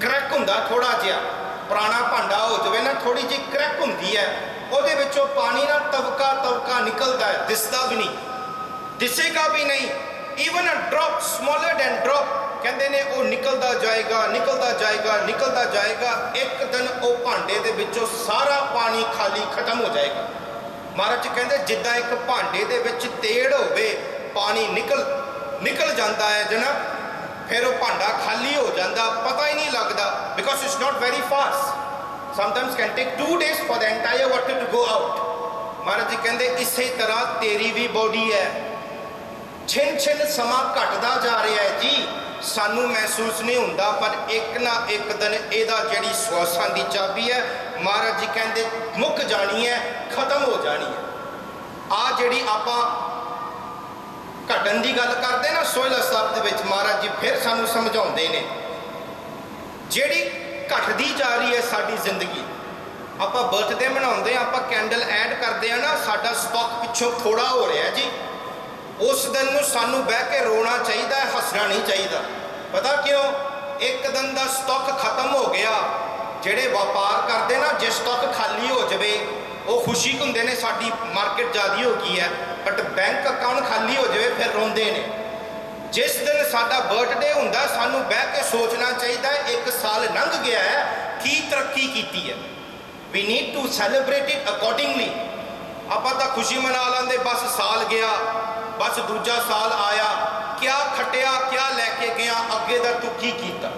क्रैक हुंदा थोड़ा जिहा, पुराना भांडा हो जाए ना थोड़ी जी क्रैक होंगी है, ਉਹਦੇ ਵਿੱਚੋਂ पानी ना तवका तवका निकलता है, दिसदा भी नहीं, दिसेगा भी नहीं। Even a drop smaller than drop, कहते ने वो निकलता जाएगा निकलता जाएगा निकलता जाएगा, एक दिन वो भांडे दे विचों सारा पानी खाली खत्म हो जाएगा। महाराज जी कहते जिद्दां एक भांडे दे विच तेड़ होवे, पानी निकल जाता है जना, फिर वो भांडा खाली हो जाता, पता ही नहीं लगता, because it's not very fast. Sometimes can take 2 days for the entire water to go out. Maharaj ji कहते इसी तरह तेरी भी बॉडी है, छिन छिन समा घटदा जा रहा है जी, सानू महसूस नहीं होंदा, पर एक ना एक दिन एदा जिहड़ी श्वासां दी चाबी है, महाराज जी कहते मुक जानी है, खत्म हो जानी है। आ जिहड़ी आपां घटन की गल करते ना सोहला साहब दे विच, महाराज जी फिर सानू समझाउंदे ने जिहड़ी घटदी जा रही है साडी जिंदगी। आपां बर्थडे मनाउंदे, आपां कैंडल ऐड करते हैं ना, साडा स्टॉक पिछों थोड़ा हो रहा है जी, उस दिन नूं सानू बह के रोना चाहिए, हसना नहीं चाहिए। पता क्यों? एक दिन का स्टॉक खत्म हो गया। जिहड़े व्यापार करते ना, जे स्टॉक खाली हो जाए वो खुशी हुंदे ने साडी मार्केट ज़्यादा हो गई है, बट बैंक अकाउंट खाली हो जाए फिर रोंदे ने। जिस दिन साडा बर्थडे हुंदा सानू बह के सोचना चाहिए, एक साल लंघ गया है, की तरक्की की है। We need to celebrate it accordingly. आपां तां खुशी मना लेंदे, बस साल गया, बस दूजा साल आया, क्या खटिया क्या लैके गया, अगे दा तू की कीता।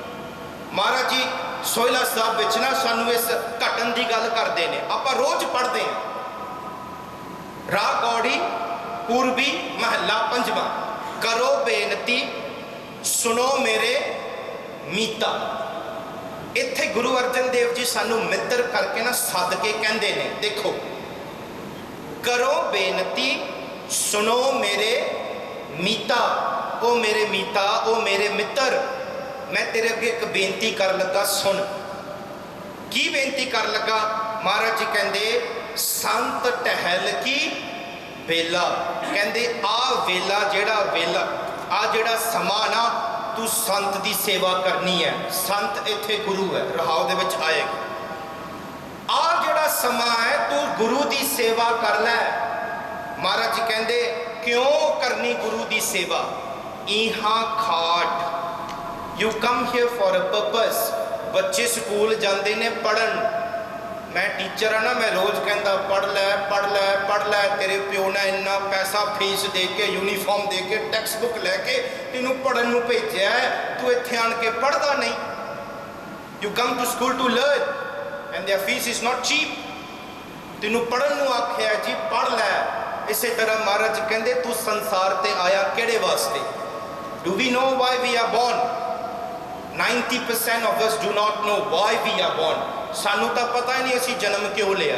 महाराज जी सोहला साहब विच ना सानू इस घटन की गल करते हैं, आपां रोज़ पढ़ते हैं। राह गौड़ी पूर्वी महला पंजवा, करो बेनती सुनो मेरे मीता। इत्थे गुरु अर्जन देव जी सानू मित्र करके ना सद के कहते हैं, देखो करो बेनती सुनो मेरे मीता, ओ मेरे मीता, ओ मेरे मित्र, मैं तेरे अगे एक बेनती कर लगा, सुन। की बेनती कर लगा? महाराज जी कहते संत टहल की वेला, कहते आ वेला जेड़ा वेला आ जेड़ा समा ना, तू संत की सेवा करनी है। संत इत्थे गुरु है, रहाव दे विच आएगा। आ जेड़ा समा है तू गुरु की सेवा कर लै। महाराज जी कहते क्यों करनी गुरु की सेवा? इहा खाट, you come here for a purpose. बच्चे स्कूल जाते ने पढ़न, मैं टीचर हाँ ना, मैं रोज़ कहता पढ़ लै पढ़ लै पढ़ लै, तेरे प्यो ने इन्ना पैसा फीस दे के यूनीफॉर्म दे के टैक्स बुक लैके तेनों पढ़न नूं भेजा है, तू इत्थे आन के पढ़ता नहीं। You come to school to learn and their fees is not cheap. तेनों पढ़न नूं आख्या जी, पढ़ लै। इस तरह महाराज कहते तू संसार ते आया किहड़े वास्ते? Do we know why we are born? 90% of us do not know why we are born. सानू तो पता ही नहीं असी जन्म क्यों लिया,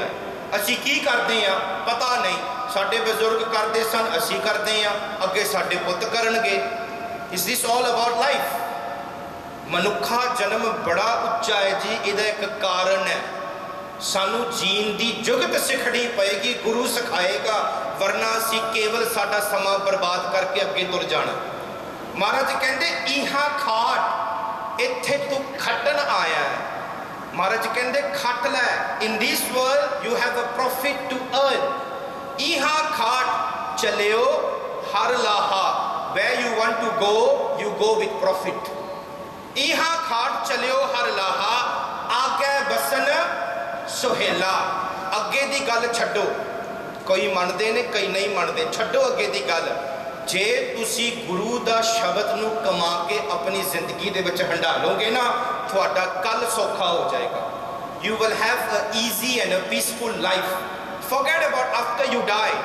असी की करते हैं पता नहीं। साडे बजुर्ग करते सन, असी करते हैं, अगे साडे पुत करनगे। Is this all about life? मनुखा जन्म बड़ा उच्चा है जी, इहदा एक कारण है, सानू जीन की जुगत सिखनी पएगी, गुरु सिखाएगा, वरना असी केवल साडा समा बर्बाद करके अगे तुर जाना। महाराज कहते इहा खाट, इत्थे तू खटन आया है। महाराज कहते खट लै। In this world you have a profit to earn. इहा खाट चलियो हर लाहा, where you want to go you go with profit। इहा खाट चलियो हर लाहा, आगे बसन सुहेला। अगे दी गल छड्डो, कोई मनते ने कई नहीं मनते, छड्डो अगे की गल। जे तुसी गुरु दा शब्द नूं कमा के अपनी जिंदगी दे विच हंडालोगे ना, तुहाडा कल सौखा हो जाएगा। You will have an easy and a peaceful life. Forget about after you die.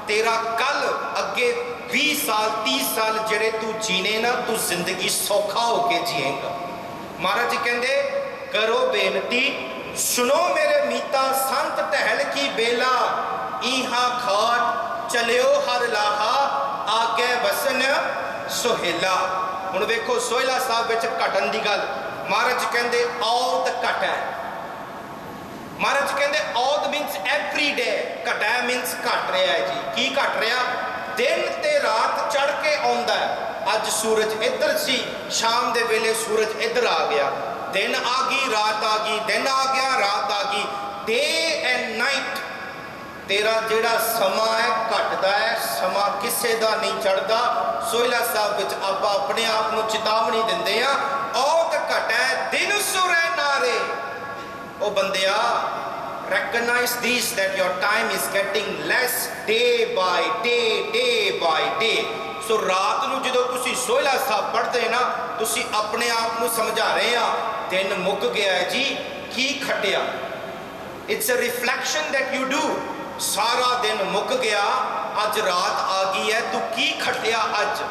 तेरा कल अगे 20 साल 30 साल जेड़े तू जीने ना, तू जिंदगी सौखा होके जिएगा। महाराज जी कहते करो बेनती, सुनो मेरे मीता संत टहल की बेला, इहा खाट चलियो हर लाहा, आगे वसन सोहेला। हुण वेखो सोहेला साहब विच घटन की गल, महाराज जी कहते औद घट है। महाराज जी कहते औद मीनस एवरी डे, घट है मीनस घट रहा है जी। की घट रहा? दिन ते रात चढ़ के आउंदा है। अज सूरज इधर सी, शाम दे वेले सूरज इधर आ गया, दिन आ गई रात आ गई, दिन आ गया रात आ गई। डे एंड नाइट तेरा जिहड़ा समा है घटदा है, समा किसे दा नहीं चढ़दा। सोहेला साहब विच आपां अपने आप नूं चेतावनी दिंदे आ, औद घट है दिन सुरे नारे। ओ बंदिया, recognize this that your time is getting less day by day. सो रात नूं जदों तुसीं सोहेला साहब पढ़दे ना, तुसीं अपने आप नूं समझा रहे आ दिन मुक गया है जी, की खटिया। It's a reflection that you do. सारा दिन मुक गया, अज रात आ गई है, तू की खटिया अज।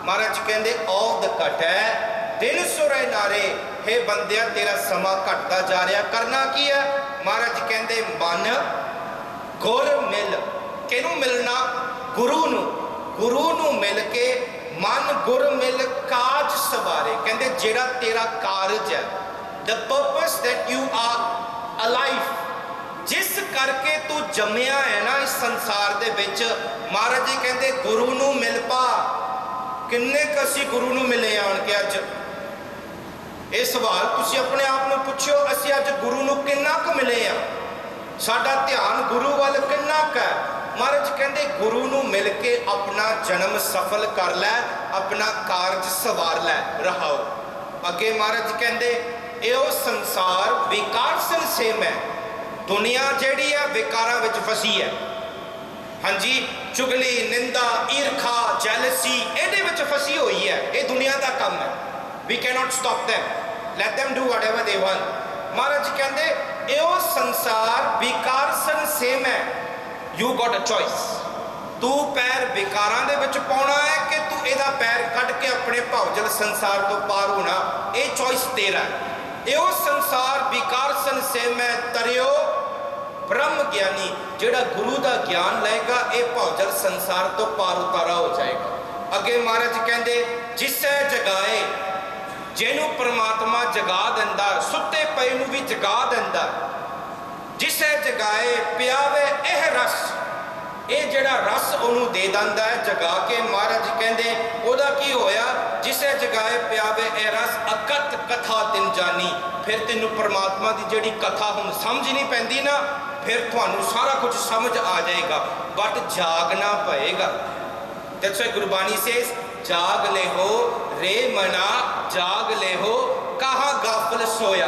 महाराज कहंदे औद घट है दिन सुरे नारे। हे बंदिया, तेरा समा घटता जा रहा, करना की है? महाराज कहते मन गुर मिल। किनू मिलना? गुरु नू। गुरु नू मिल के मन गुर मिल काज सवारे। कहते जेड़ा तेरा कारज है, the purpose that you are alive, जिस करके तू जम्मिया है ना इस संसार दे विच, महाराज जी कहते गुरु नू मिल पा। किन्ने कसी गुरु नू मिले आन के अज? ये सवाल तुसी अपने आप में पुछो, असी अज गुरु नू किन्ना क मिले आ? साडा ध्यान गुरु वाल किन्ना क है? महाराज कहते गुरु नू मिल के अपना जन्म सफल कर लै, अपना कारज सवार लै, रहाओ। अगे महाराज कहते यो संसार विकार सेम है। दुनिया जिहड़ी है विकारां विच फसी है। हाँ जी, चुगली निंदा ईरखा जैलसी इहदे विच फसी हुई है। ये दुनिया का काम है। We cannot stop them. Let them do whatever they want. महाराज कहते यो संसार विकार सेम है। You got a choice. तू पैर विकारां दे विच पाउणा है कि तू इहदा पैर कढ के अपने भवजल संसार तो पार होना। ये चॉइस तेरा है। यो संसार विकार सेम है, तरियो ब्रह्म ज्ञानी। जिहड़ा गुरु का ज्ञान लेगा, ये भवजल संसार तो पार उतारा हो जाएगा। अगे महाराज कहते जिसै जगाए, जिन्हों परमात्मा जगा दिंदा, सुते पए नूं भी जगा दिंदा। जिसे जगाए पियावे यह रस, ये जड़ा रस उन्होंने दे दिंदा है जगा के। महाराज कहते ओदा की होया? जिसे जगाए पियावे यह रस, अकत कथा तिन जानी। फिर तेनों परमात्मा की जिहड़ी कथा हुण समझ नहीं पैंदी ना, फिर तुहानूं सारा कुछ समझ आ जाएगा, बट जागना पएगा। That's why गुरबानी से जाग ले हो रे मना, जाग ले हो कहाँ गाफिल सोया।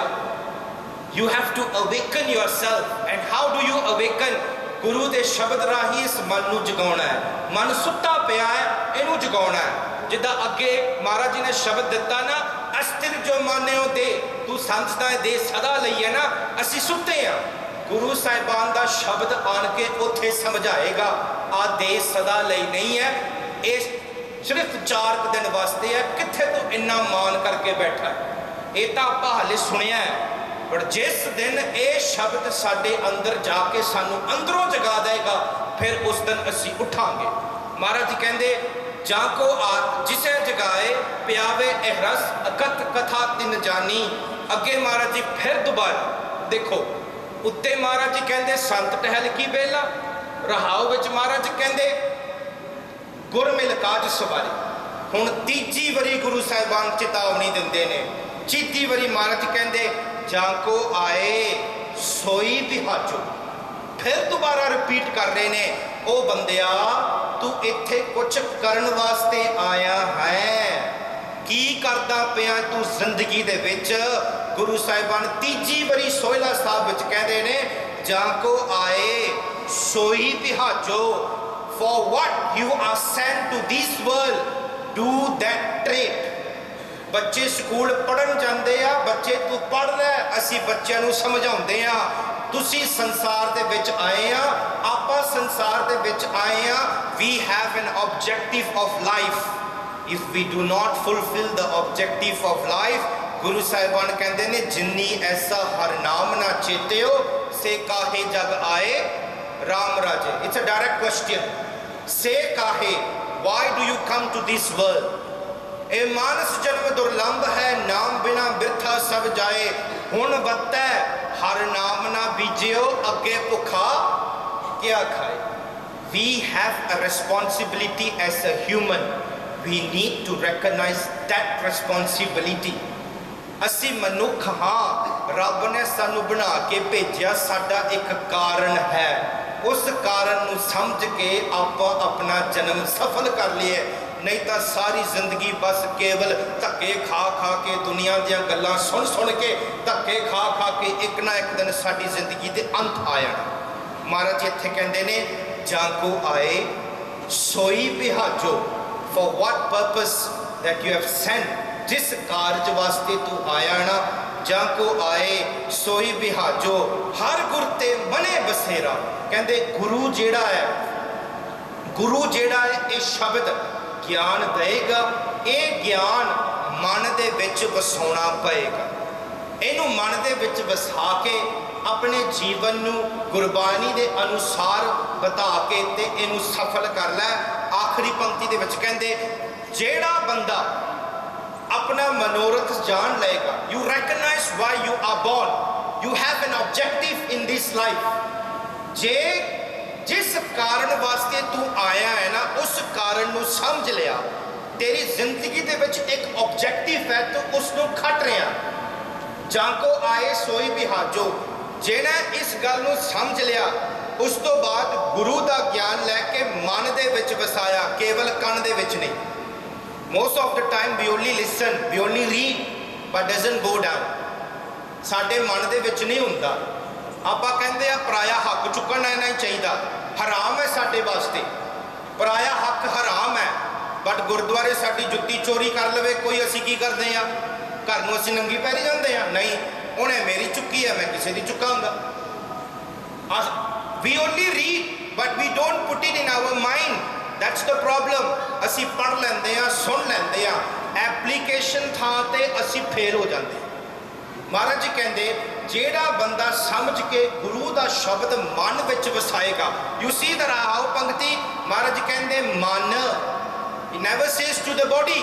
You have to awaken yourself. And how do you awaken? गुरु के शब्द राही इस मन नूं जगाउणा है। मन सुत्ता पिया है, इनू जगाउणा है। जिद्दां अगे महाराज जी ने शब्द दिता ना, अस्थिर जो माने दे, तू समझदा है दे सदा लई है ना, असी सुते हैं। गुरु साहिबान का शब्द आन के उत्थे समझाएगा, आ दे सदा लई नहीं है, ये सिर्फ 4 दिन वास्ते है। कित्थे तू इन्ना मान करके बैठा है? ये तो आप हाले सुनिया है, पर जिस दिन ये शब्द साडे अंदर जाके सानू अंदरों जगा देगा, फिर उस दिन असी उठांगे। महाराज जी कहते जाको जिसे जगाए पियावे एहरस, अकत कथा तिन जानी। अगे महाराज जी फिर दोबारा देखो उत्ते महाराज जी कहते संत टहल की बेला। रहाओ विच महाराज जी कहते गुर मिल काज सवारी। हुण तीजी वरी गुरु साहिबान चेतावनी दिंदे ने। चीती वरी महाराज कहते जाको आए सोई बिहाजो। फिर दोबारा रिपीट कर रहे ने, ओ बंदिया तू इत्थे कुछ करन वास्ते आया है, की करदा पिया तू जिंदगी दे विच। गुरु साहिबान तीजी वरी सोहेला साहब विच कहते ने जाको आए सोई बिहाजो, for what you are sent to this world, do that trade। बच्चे स्कूल पढ़न जाते आ, बच्चे तू पढ़ लै, असी बच्चों को समझाते हैं तुसी संसार दे विच आए आ, आपां संसार दे विच आए आ। We have an objective of life, if we do not fulfil the objective of life, Guru Sahiban कहते ने जिन्नी ऐसा हर नाम ना चेत्यो, से काहे जग आए राम राजे। इट्स अ डायरेक्ट क्वेश्चन, से काहे, why do you come to this world. ए मानस जन्म दुर्लभ है, नाम बिना बिरथा सब जाए, हुण बत्तै हर नाम ना बीजियो, अगे भुखा क्या खाए। We have a responsibility as a human, we need to recognise that responsibility. असी मनुख हाँ, रब ने सानू बना के भेजा, साडा एक कारण है, उस कारण नू समझ के आप अपना जन्म सफल कर लिए। नहीं तो सारी जिंदगी बस केवल धक्के खा खा के, दुनिया दियां गल्लां सुन सुन के, धक्के खा खा के एक ना एक दिन साडी जिंदगी दे अंत आ जाना। महाराज इत्थे कहंदे ने जाको आए सोई बिहाजो, for what purpose that you have sent, जिस कारज वास्ते तू आया ना, जाको आए सोई बिहाजो, हर गुर ते मने बसेरा। कहंदे गुरु जेड़ा है, गुरु जेड़ा है ये शब्द ज्ञान देगा, ये ज्ञान मन दे विच वसाउणा पएगा। इनू मन दे विच वसा के अपने जीवन नू गुरबाणी दे अनुसार बता के ते इनू सफल कर लै। आखिरी पंक्ति दे विच कहंदे जेड़ा बंदा अपना मनोरथ जान लेगा, you recognise why you are born, you have an objective in this life. जे जिस कारण वास्ते तू आया है ना, उस कारण नू समझ लिया, तेरी जिंदगी दे विच एक ऑब्जेक्टिव है, तो उसनू खट रहा। जाको आए सोई बिहाजो, जेने इस गल नू समझ लिया, उस तो बाद गुरु का ज्ञान लैके मन दे विच वसाया, केवल कन दे विच नहीं। Most of the time we only listen, we only read, but doesn't go down. साडे मन दे विच नहीं हुंदा। आपां कहंदे आ पराया हक चुकना नहीं चाहिए, हराम है साडे वास्ते, पराया हक हराम है। बट गुरुद्वारे साडी जुत्ती चोरी कर लवे कोई, असी की करते हैं, घर नूं असीं नंगी पैरी जाते हैं, नहीं उन्हें मेरी चुकी है, मैं किसी की चुकांगा। We only read but we don't put it in our mind, that's the problem. असी पढ़ लेंदे आ, सुन लेंदे आ, एप्लीकेशन थां ते असी फेल हो जाते हैं। महाराज जी कहते जेड़ा बंदा समझ के गुरु का शब्द मन विच वसाएगा, यू सी द राव पंक्ति, महाराज जी कहते मन, never says to the body,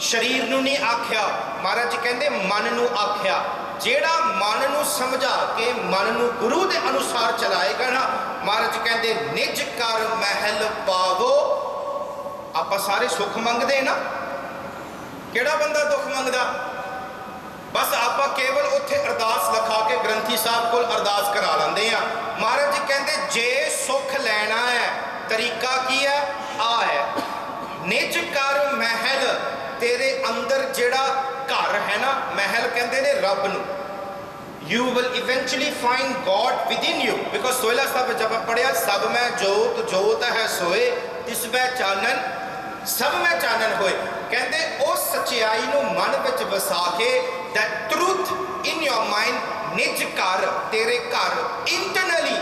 शरीर नू नहीं आख्या, महाराज जी कहते मन नू आख्या। जेड़ा मन नू समझा के मन नू गुरु के अनुसार चलाएगा ना, महाराज जी कहते निज कर महल पावो। आप सारे सुख मंगते ना, केड़ा बंदा दुख मंगदा, बस आप केवल उत्थे अरदास लिखा के ग्रंथी साहब को अरदास करा लेंदे आ। महाराज जी कहते जे सुख लेना है, तरीका की है, आ है निज कर महल, तेरे अंदर जेड़ा घर है ना, महल कहते ने रब नू, you will eventually find God within you. Because Sohila Sahib जब पढ़िया सब में जोत, जोत है सोए, तिस में चानन सब में चानन होए। कहते उस सच्चाई नू मन विच वसा के, that truth in your mind, निज घर, तेरे घर इंटरनली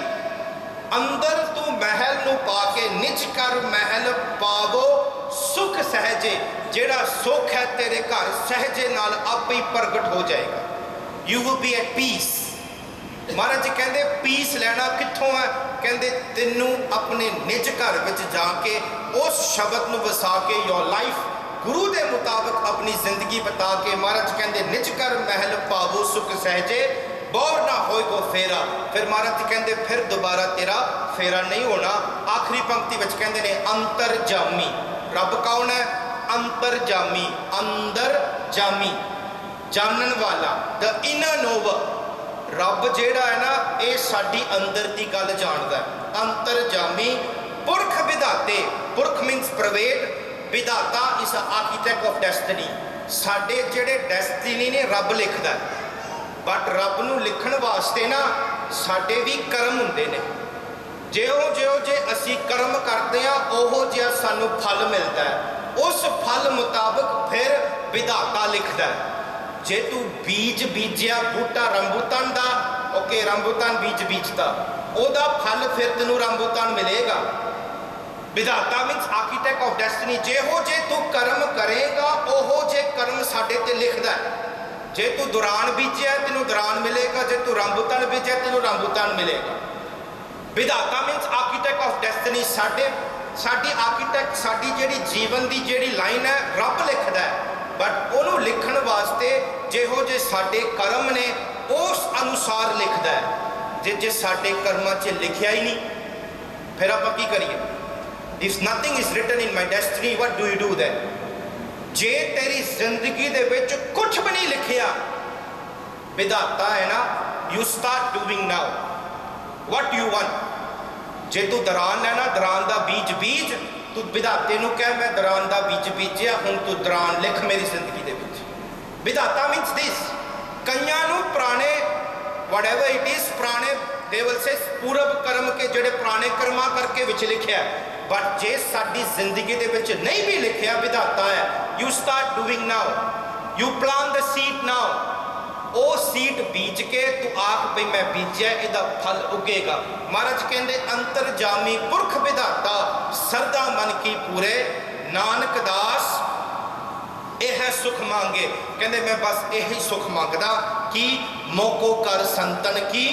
अंदर तू महल नू पा के, निज कर महल पावो सुख सहजे। जेड़ा सुख है तेरे घर सहजे नाल आप ही प्रगट हो जाएगा, you will be at peace. Maharaj ji कहते पीस लेना कित्थों है, कहते तेनू अपने निज घर विच जाके उस शब्द नू वसा के, योर लाइफ गुरु के मुताबिक अपनी जिंदगी बता के, महाराज कहते निज कर महल पावो सुख सहजे, बौर ना होए गो फेरा। फिर महाराज कहते फिर दोबारा तेरा फेरा नहीं होना। आखिरी पंक्ति विच कहते ने अंतरजामी, रब कौन है, अंतरजामी, अंदर जामी, जानन वाला, द इनर नोवर। रब जेड़ा है ना, ये साडी अंदर की गल जानदा है। अंतरजामी पुरख विधाते, पुरख मीनस प्रवेट, विधाता इज आर्कीटेक्ट ऑफ डेस्टिनी। साडे जेड़े डेस्टिनी ने रब लिखदा है, बट रब नू लिखण वास्ते ना साडे भी कर्म हुंदे ने। ਜਿਉਂ ਜੇ ਅਸੀਂ ਕਰਮ ਕਰਦੇ ਹਾਂ ਉਹੋ ਜਿਹਾ ਸਾਨੂੰ ਫਲ ਮਿਲਦਾ ਹੈ। ਉਸ ਫਲ ਮੁਤਾਬਕ ਫਿਰ ਵਿਧਾਤਾ ਲਿਖਦਾ ਹੈ। ਜੇ ਤੂੰ ਬੀਜ ਬੀਜਿਆ ਬੂਟਾ ਰੰਬੂਤਾਨ ਦਾ, ਓਕੇ ਰੰਬੂਤਾਨ ਬੀਜ ਬੀਜਤਾ, ਉਹਦਾ ਫਲ ਫਿਰ ਤੈਨੂੰ ਰੰਬੂਤਾਨ ਮਿਲੇਗਾ। Vidhata means architect of destiny. ਜਿਹੋ ਜੇ ਤੂੰ ਕਰਮ ਕਰੇਗਾ ਉਹੋ ਜੇ ਕਰਮ ਸਾਡੇ ਤੇ ਲਿਖਦਾ ਹੈ। ਜੇ ਤੂੰ ਦੁਰਾਨ ਬੀਜਿਆ ਤੈਨੂੰ ਦੁਰਾਨ ਮਿਲੇਗਾ, ਜੇ ਤੂੰ ਰੰਬੂਤਾਨ ਬੀਜਿਆ ਤੈਨੂੰ ਰੰਬੂਤਾਨ ਮਿਲੇਗਾ। Vidhata means architect of destiny. ਸਾਡੀ ਆਰਕੀਟੈਕਟ, ਸਾਡੀ ਜਿਹੜੀ ਜੀਵਨ ਦੀ ਜਿਹੜੀ ਲਾਈਨ ਹੈ ਰੱਬ ਲਿਖਦਾ ਹੈ, ਬਟ ਉਹਨੂੰ ਲਿਖਣ ਵਾਸਤੇ ਜਿਹੋ ਜੇ ਸਾਡੇ ਕਰਮ ਨੇ ਉਸ ਅਨੁਸਾਰ ਲਿਖਦਾ ਹੈ। ਜੇ ਸਾਡੇ ਕਰਮਾਂ 'ਚ ਲਿਖਿਆ ਹੀ ਨਹੀਂ ਫਿਰ ਆਪਾਂ ਕੀ ਕਰੀਏ? If nothing is written in my destiny, what do you do then? ਜੇ ਤੇਰੀ ਜ਼ਿੰਦਗੀ ਦੇ ਵਿੱਚ ਕੁਝ ਵੀ ਨਹੀਂ ਲਿਖਿਆ, ਵਿਧਾਤਾ ਹੈ ਨਾ, you start doing now what you want। ਜੇ ਤੂੰ ਦੌਰਾਨ ਲੈਣਾ, ਦੌਰਾਨ ਦਾ ਬੀਜ, ਤੂੰ ਵਿਧਾਤੇ ਨੂੰ ਕਹਿ ਮੈਂ ਦੌਰਾਨ ਦਾ ਬੀਜ ਬੀਜਿਆ, ਹੁਣ ਤੂੰ ਦੌਰਾਨ ਲਿਖ ਮੇਰੀ ਜ਼ਿੰਦਗੀ ਦੇ ਵਿੱਚ। ਵਿਧਾਤਾ ਮੀਨਸ ਦਿਸ। ਕਈਆਂ ਨੂੰ ਪੁਰਾਣੇ whatever it is, ਪੁਰਾਣੇ they will say ਪੂਰਬ ਕਰਮ ਕੇ ਜਿਹੜੇ ਪੁਰਾਣੇ ਕਰਮਾਂ ਕਰਕੇ ਵਿੱਚ ਲਿਖਿਆ, ਬਟ ਜੇ ਸਾਡੀ ਜ਼ਿੰਦਗੀ ਦੇ ਵਿੱਚ ਨਹੀਂ ਵੀ ਲਿਖਿਆ, ਵਿਧਾਤਾ ਹੈ, you start doing now, you plant the seed now। ਉਹ ਸੀਡ ਬੀਜ ਕੇ ਤੂੰ ਆਖ ਬਈ ਮੈਂ ਬੀਜਿਆ, ਇਹਦਾ ਫਲ ਉਗੇਗਾ। ਮਹਾਰਾਜ ਕਹਿੰਦੇ ਅੰਤਰਜਾਮੀ ਪੁਰਖ ਵਿਧਾਤਾ ਸਰਦਾ ਮਨ ਕੀ ਪੂਰੇ, ਨਾਨਕ ਦਾਸ ਇਹ ਹੈ ਸੁਖ ਮੰਗੇ। ਕਹਿੰਦੇ ਮੈਂ ਬਸ ਇਹੀ ਸੁਖ ਮੰਗਦਾ ਕਿ ਮੋਕੋ ਕਰ ਸੰਤਨ ਕੀ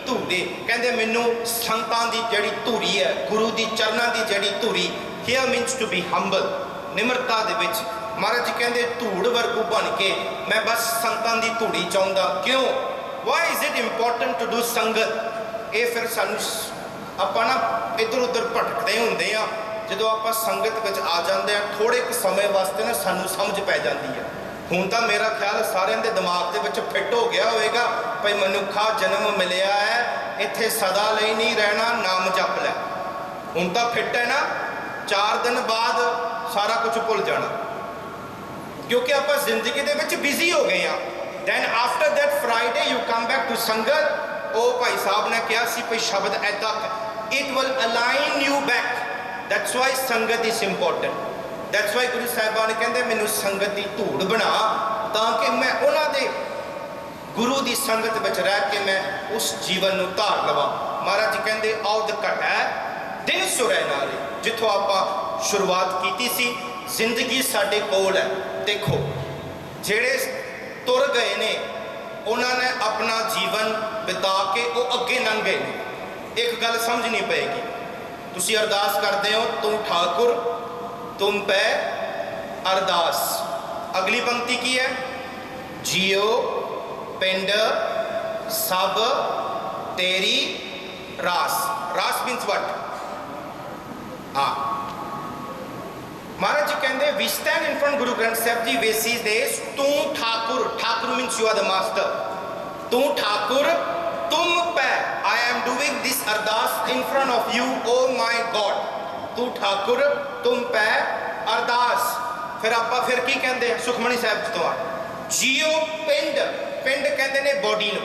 ਧੂੜੇ। ਕਹਿੰਦੇ ਮੈਨੂੰ ਸੰਤਾਂ ਦੀ ਜਿਹੜੀ ਧੂਰੀ ਹੈ, ਗੁਰੂ ਦੀ ਚਰਨਾਂ ਦੀ ਜਿਹੜੀ Dhuri, here means to be humble, ਨਿਮਰਤਾ ਦੇ ਵਿੱਚ। ਮਹਾਰਾਜ ਜੀ ਕਹਿੰਦੇ ਧੂੜ ਵਰਗੂ ਬਣ ਕੇ ਮੈਂ ਬਸ ਸੰਤਾਂ ਦੀ ਧੂੜੀ ਚਾਹੁੰਦਾ। ਕਿਉਂ? why is it important to do ਸੰਗਤ? ਇਹ ਫਿਰ ਸਾਨੂੰ ਆਪਾਂ ਨਾ ਇੱਧਰ ਉੱਧਰ ਭਟਕਦੇ ਹੁੰਦੇ ਆ, ਜਦੋਂ ਆਪਾਂ ਸੰਗਤ ਵਿੱਚ ਆ ਜਾਂਦੇ ਆ ਥੋੜੇ ਕੁ ਸਮੇਂ ਵਾਸਤੇ ਨਾ ਸਾਨੂੰ ਸਮਝ ਪੈ ਜਾਂਦੀ ਹੈ। ਹੁਣ ਤਾਂ ਮੇਰਾ ਖਿਆਲ ਸਾਰਿਆਂ ਦੇ ਦਿਮਾਗ ਦੇ ਵਿੱਚ ਫਿੱਟ ਹੋ ਗਿਆ ਹੋਵੇਗਾ ਭਈ ਮਨੁੱਖਾ ਜਨਮ ਮਿਲਿਆ ਹੈ, ਇੱਥੇ ਸਦਾ ਲਈ ਨਹੀਂ ਰਹਿਣਾ, ਨਾਮ ਜਪ ਲੈ। ਹੁਣ ਤਾਂ ਫਿੱਟ ਹੈ ਨਾ, 4 ਦਿਨ ਬਾਅਦ ਸਾਰਾ ਕੁਝ ਭੁੱਲ ਜਾਣਾ, ਕਿਉਂਕਿ ਆਪਾਂ ਜ਼ਿੰਦਗੀ ਦੇ ਵਿੱਚ ਬਿਜ਼ੀ ਹੋ ਗਏ ਆ। Then after that Friday you come back to ਸੰਗਤ। ਉਹ ਭਾਈ ਸਾਹਿਬ ਨੇ ਕਿਹਾ ਸੀ ਭਈ ਸ਼ਬਦ ਐਦਾਂ, it will align you back. That's why ਸੰਗਤ ਇਜ਼ ਇੰਪੋਰਟੈਂਟ। ਦੈਟਸ ਵਾਈ ਗੁਰੂ ਸਾਹਿਬਾਨ ਕਹਿੰਦੇ ਮੈਨੂੰ ਸੰਗਤ ਦੀ ਧੂੜ ਬਣਾ, ਤਾਂ ਕਿ ਮੈਂ ਉਹਨਾਂ ਦੇ ਗੁਰੂ ਦੀ ਸੰਗਤ ਵਿੱਚ ਰਹਿ ਕੇ ਮੈਂ ਉਸ ਜੀਵਨ ਨੂੰ ਧਾਰ ਲਵਾਂ। ਮਹਾਰਾਜ ਜੀ ਕਹਿੰਦੇ ਔਦ ਘਟੈ ਦਿਨ ਸੁਰੈ ਨਾਲੇ। ਜਿੱਥੋਂ ਆਪਾਂ ਸ਼ੁਰੂਆਤ ਕੀਤੀ ਸੀ, ਜ਼ਿੰਦਗੀ ਸਾਡੇ ਕੋਲ ਹੈ। ਦੇਖੋ ਜਿਹੜੇ ਤੁਰ ਗਏ ਨੇ ਉਹਨਾਂ ਨੇ ਆਪਣਾ ਜੀਵਨ ਬਿਤਾ ਕੇ ਉਹ ਅੱਗੇ ਲੰਘ ਗਏ ਨੇ। ਇੱਕ ਗੱਲ ਸਮਝਣੀ ਪਏਗੀ, ਤੁਸੀਂ ਅਰਦਾਸ ਕਰਦੇ ਹੋ ਤੂੰ ਠਾਕੁਰ ਤੁਮ ਪੈ ਅਰਦਾਸ। ਅਗਲੀ ਪੰਕਤੀ ਕੀ ਹੈ? ਜੀਓ ਪਿੰਡ ਸਭ ਤੇਰੀ ਰਾਸ। ਰਾਸ ਮੀਨਸ ਵਟ? ਹਾਂ, ਮਹਾਰਾਜ ਜੀ ਕਹਿੰਦੇ we stand in front Guru Granth Sahib Ji ਵੇਸੀ ਦੇਸ, ਤੂੰ Thakur. Thakur means you are the master। ਤੂੰ ਠਾਕੁਰ ਤੁਮ ਪੈ, I am doing this ਅਰਦਾਸ in front of you, oh my God। ਤੂੰ ਠਾਕੁਰ ਤੁਮ ਪੈ ਅਰਦਾਸ। ਫਿਰ ਆਪਾਂ ਫਿਰ ਕੀ ਕਹਿੰਦੇ ਸੁਖਮਨੀ ਸਾਹਿਬ ਤੋਂ ਆ, ਜੀਓ ਪਿੰਡ। ਪਿੰਡ ਕਹਿੰਦੇ ਨੇ ਬੋਡੀ ਨੂੰ,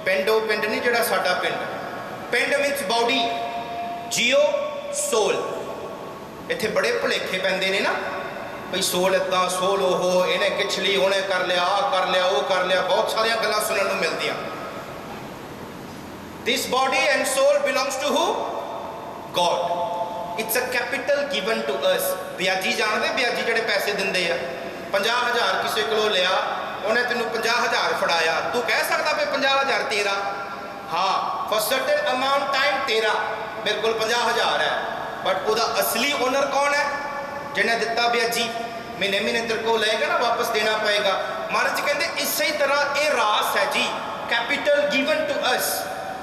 ਪਿੰਡ ਉਹ ਪਿੰਡ ਨਹੀਂ ਜਿਹੜਾ ਸਾਡਾ ਪਿੰਡ। ਪਿੰਡ ਮੀਨਸ ਬੋਡੀ, ਜੀਓ ਸੋਲ। ਇੱਥੇ ਬੜੇ ਭੁਲੇਖੇ ਪੈਂਦੇ ਨੇ ਨਾ ਭਈ ਸੋਲ ਇੱਦਾਂ, ਸੋਲ ਉਹ, ਇਹਨੇ ਕਿਛ ਲਈ, ਉਹਨੇ ਕਰ ਲਿਆ, ਆਹ ਕਰ ਲਿਆ, ਉਹ ਕਰ ਲਿਆ, ਬਹੁਤ ਸਾਰੀਆਂ ਗੱਲਾਂ ਸੁਣਨ ਨੂੰ ਮਿਲਦੀਆਂ। This body and soul belongs to who? God। It's a capital given to us। ਵਿਆਜੀ ਜਾਣਦੇ? ਵਿਆਜੀ ਜਿਹੜੇ ਪੈਸੇ ਦਿੰਦੇ ਆ, 50,000 ਕਿਸੇ ਕੋਲੋਂ ਲਿਆ, ਉਹਨੇ ਤੈਨੂੰ 50,000 ਫੜਾਇਆ, ਤੂੰ ਕਹਿ ਸਕਦਾ ਵੀ 50,000 ਤੇਰਾ? ਹਾਂ, for certain amount time ਤੇਰਾ, ਮੇਰੇ ਕੋਲ 50,000 ਹੈ, ਬਟ ਉਹਦਾ ਅਸਲੀ ਓਨਰ ਕੌਣ ਹੈ? ਜਿਹਨੇ ਦਿੱਤਾ ਵਿਆਜੀ। ਮਹੀਨੇ ਮਹੀਨੇ ਤੇਰੇ ਕੋਲ ਲਏਗਾ ਨਾ, ਵਾਪਸ ਦੇਣਾ ਪਏਗਾ। ਮਹਾਰਾਜ ਕਹਿੰਦੇ ਇਸੇ ਤਰ੍ਹਾਂ ਇਹ ਰਾਸ ਹੈ ਜੀ, capital given to us।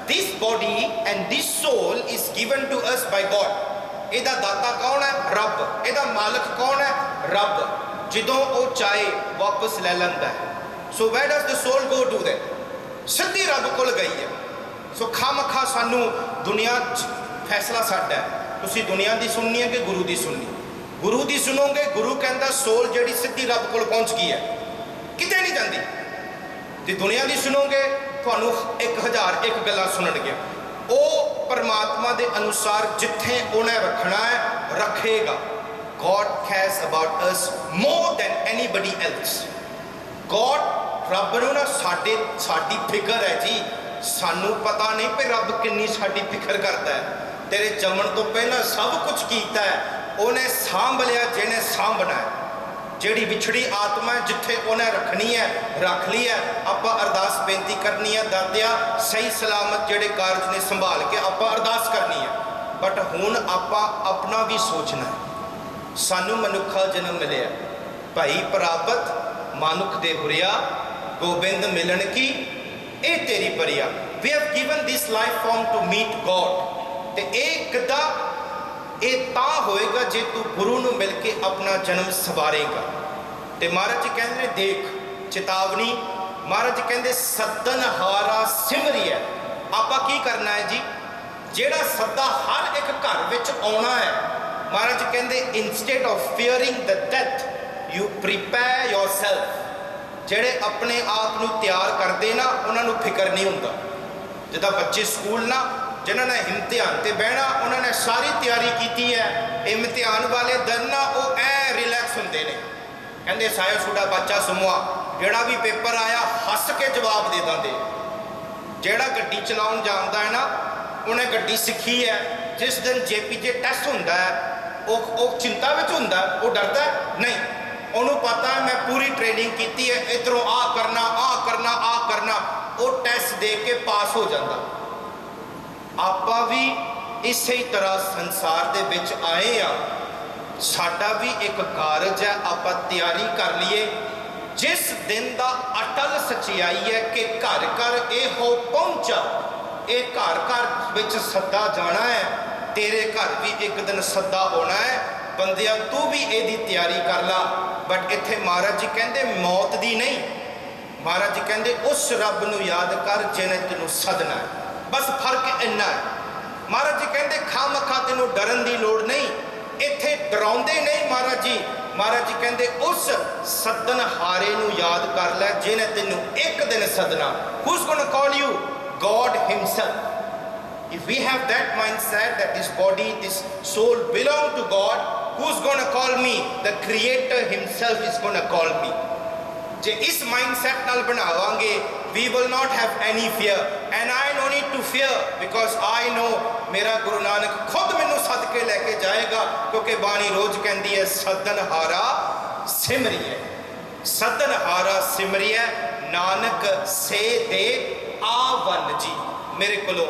This body and this soul is given to us by God। ਇਹਦਾ ਦਾਤਾ ਕੌਣ ਹੈ? ਰੱਬ। ਇਹਦਾ ਮਾਲਕ ਕੌਣ ਹੈ? ਰੱਬ। ਜਦੋਂ ਉਹ ਚਾਹੇ ਵਾਪਸ ਲੈ ਲੈਂਦਾ ਹੈ। ਸੋ where does the soul go to then? ਸਿੱਧੀ ਰੱਬ ਕੋਲ ਗਈ ਹੈ। ਸੋ ਖਾਮਖਾ ਸਾਨੂੰ ਦੁਨੀਆ 'ਚ ਫੈਸਲਾ ਸਾਡਾ ਹੈ, ਤੁਸੀਂ ਦੁਨੀਆ ਦੀ ਸੁਣਨੀ ਹੈ ਕਿ ਗੁਰੂ ਦੀ ਸੁਣਨੀ? ਗੁਰੂ ਦੀ ਸੁਣੋਗੇ, ਗੁਰੂ ਕਹਿੰਦਾ ਸੋਲ ਜਿਹੜੀ ਸਿੱਧੀ ਰੱਬ ਕੋਲ ਪਹੁੰਚ ਗਈ ਹੈ, ਕਿਤੇ ਨਹੀਂ ਜਾਂਦੀ। ਤੇ ਦੁਨੀਆ ਦੀ ਸੁਣੋਗੇ ਤੁਹਾਨੂੰ 1001 ਗੱਲਾਂ ਸੁਣਨਗੇ। ਉਹ परमात्मा के अनुसार जिथे उन्हें रखना है रखेगा। God cares about us more than anybody else. God रब नूं ना साडी फिक्र है जी। सानू पता नहीं पे रब किन्नी साडी फिक्र करता है। तेरे जमन तो पहला सब कुछ कीता है, उन्हें सांभ लिया जिन्हें सांभना है। जिहड़ी विछड़ी आत्मा है जिथे उन्हें रखनी है रख ली है। आपां अरदास बेनती करनी है, दातिया सही सलामत जिहड़े कारज ने संभाल के आपां अरदास करनी है। बट हुण आपां अपना भी सोचना है। सानू मनुखा जन्म मिलिया, भाई प्रापत मानुख दे हुरिया, गोबिंद मिलन की ए तेरी परिया। We have given this life form to meet God. ते ए किदा ए तां होएगा जे तू गुरु नूं मिल के अपना जन्म सवारेगा। ते महाराज जी कहंदे देख चेतावनी, महाराज जी कहंदे सद्दनहारा सिमरिया। आपां की करना है जी? जेड़ा सद्दा हर एक घर विच आउणा है, महाराज जी कहंदे instead of fearing the death you prepare yourself. जेड़े अपने आप नूं तैयार करते ना उन्होंने फिक्र नहीं होंदा। जिदा बच्चे स्कूल ना जिन्होंने इम्तिहान ते बहना उन्होंने सारी तैयारी की है, इम्तिहान वाले दिन ना वो ऐ रिलैक्स होंगे ने। कहते साया सुडा बच्चा सुमुआ जेड़ा भी पेपर आया हस के जवाब दे देंगे। जेड़ा गड्डी चलाउण जानता है ना उन्हें गड्डी सीखी है, जिस दिन JPJ टेस्ट होंदा है वो चिंता विच होंदा है, वो डरदा है नहीं। उन्होंने पता है मैं पूरी ट्रेनिंग की है, इधरों आ करना आ करना आ करना, वो टेस्ट दे के पास हो जाता। आपां भी इस तरह संसार दे विच आए आ, साडा भी एक कारज है, आपां तैयारी कर लीए। जिस दिन का अटल सच्चाई है कि घर घर ये हो पहुंचा, ये घर घर विच सद्दा जाना है, तेरे घर भी एक दिन सद्दा होना है। बंदिया तू भी यदी तैयारी कर ला। बट इत्थे महाराज जी कहते मौत दी नहीं, महाराज जी कहते उस रब नूं याद कर जिन्हें तेनों सदना है। बस फर्क इन्ना है। महाराज जी कहते खामखा तेनों डरन की लोड़ नहीं, इत्थे डराउंदे नहीं महाराज जी। महाराज जी कहते उस सद्दनहारे नूं याद कर लै जिन्हें तेनों एक दिन सदना। Who's going to call you? God himself. If we have that mindset that this body, this soul belong to God, who's going to call me? The Creator himself is going to call me. जे इस mindset नाल बनावांगे, we will not have any fear, and I no need to fear because I know मेरा गुरु नानक खुद मैनू सद के लेके जाएगा। क्योंकि बाणी रोज कहती है सद्दनहारा सिमरिए, सद्दनहारा सिमरिए नानक से दे आवन जी। मेरे कोलों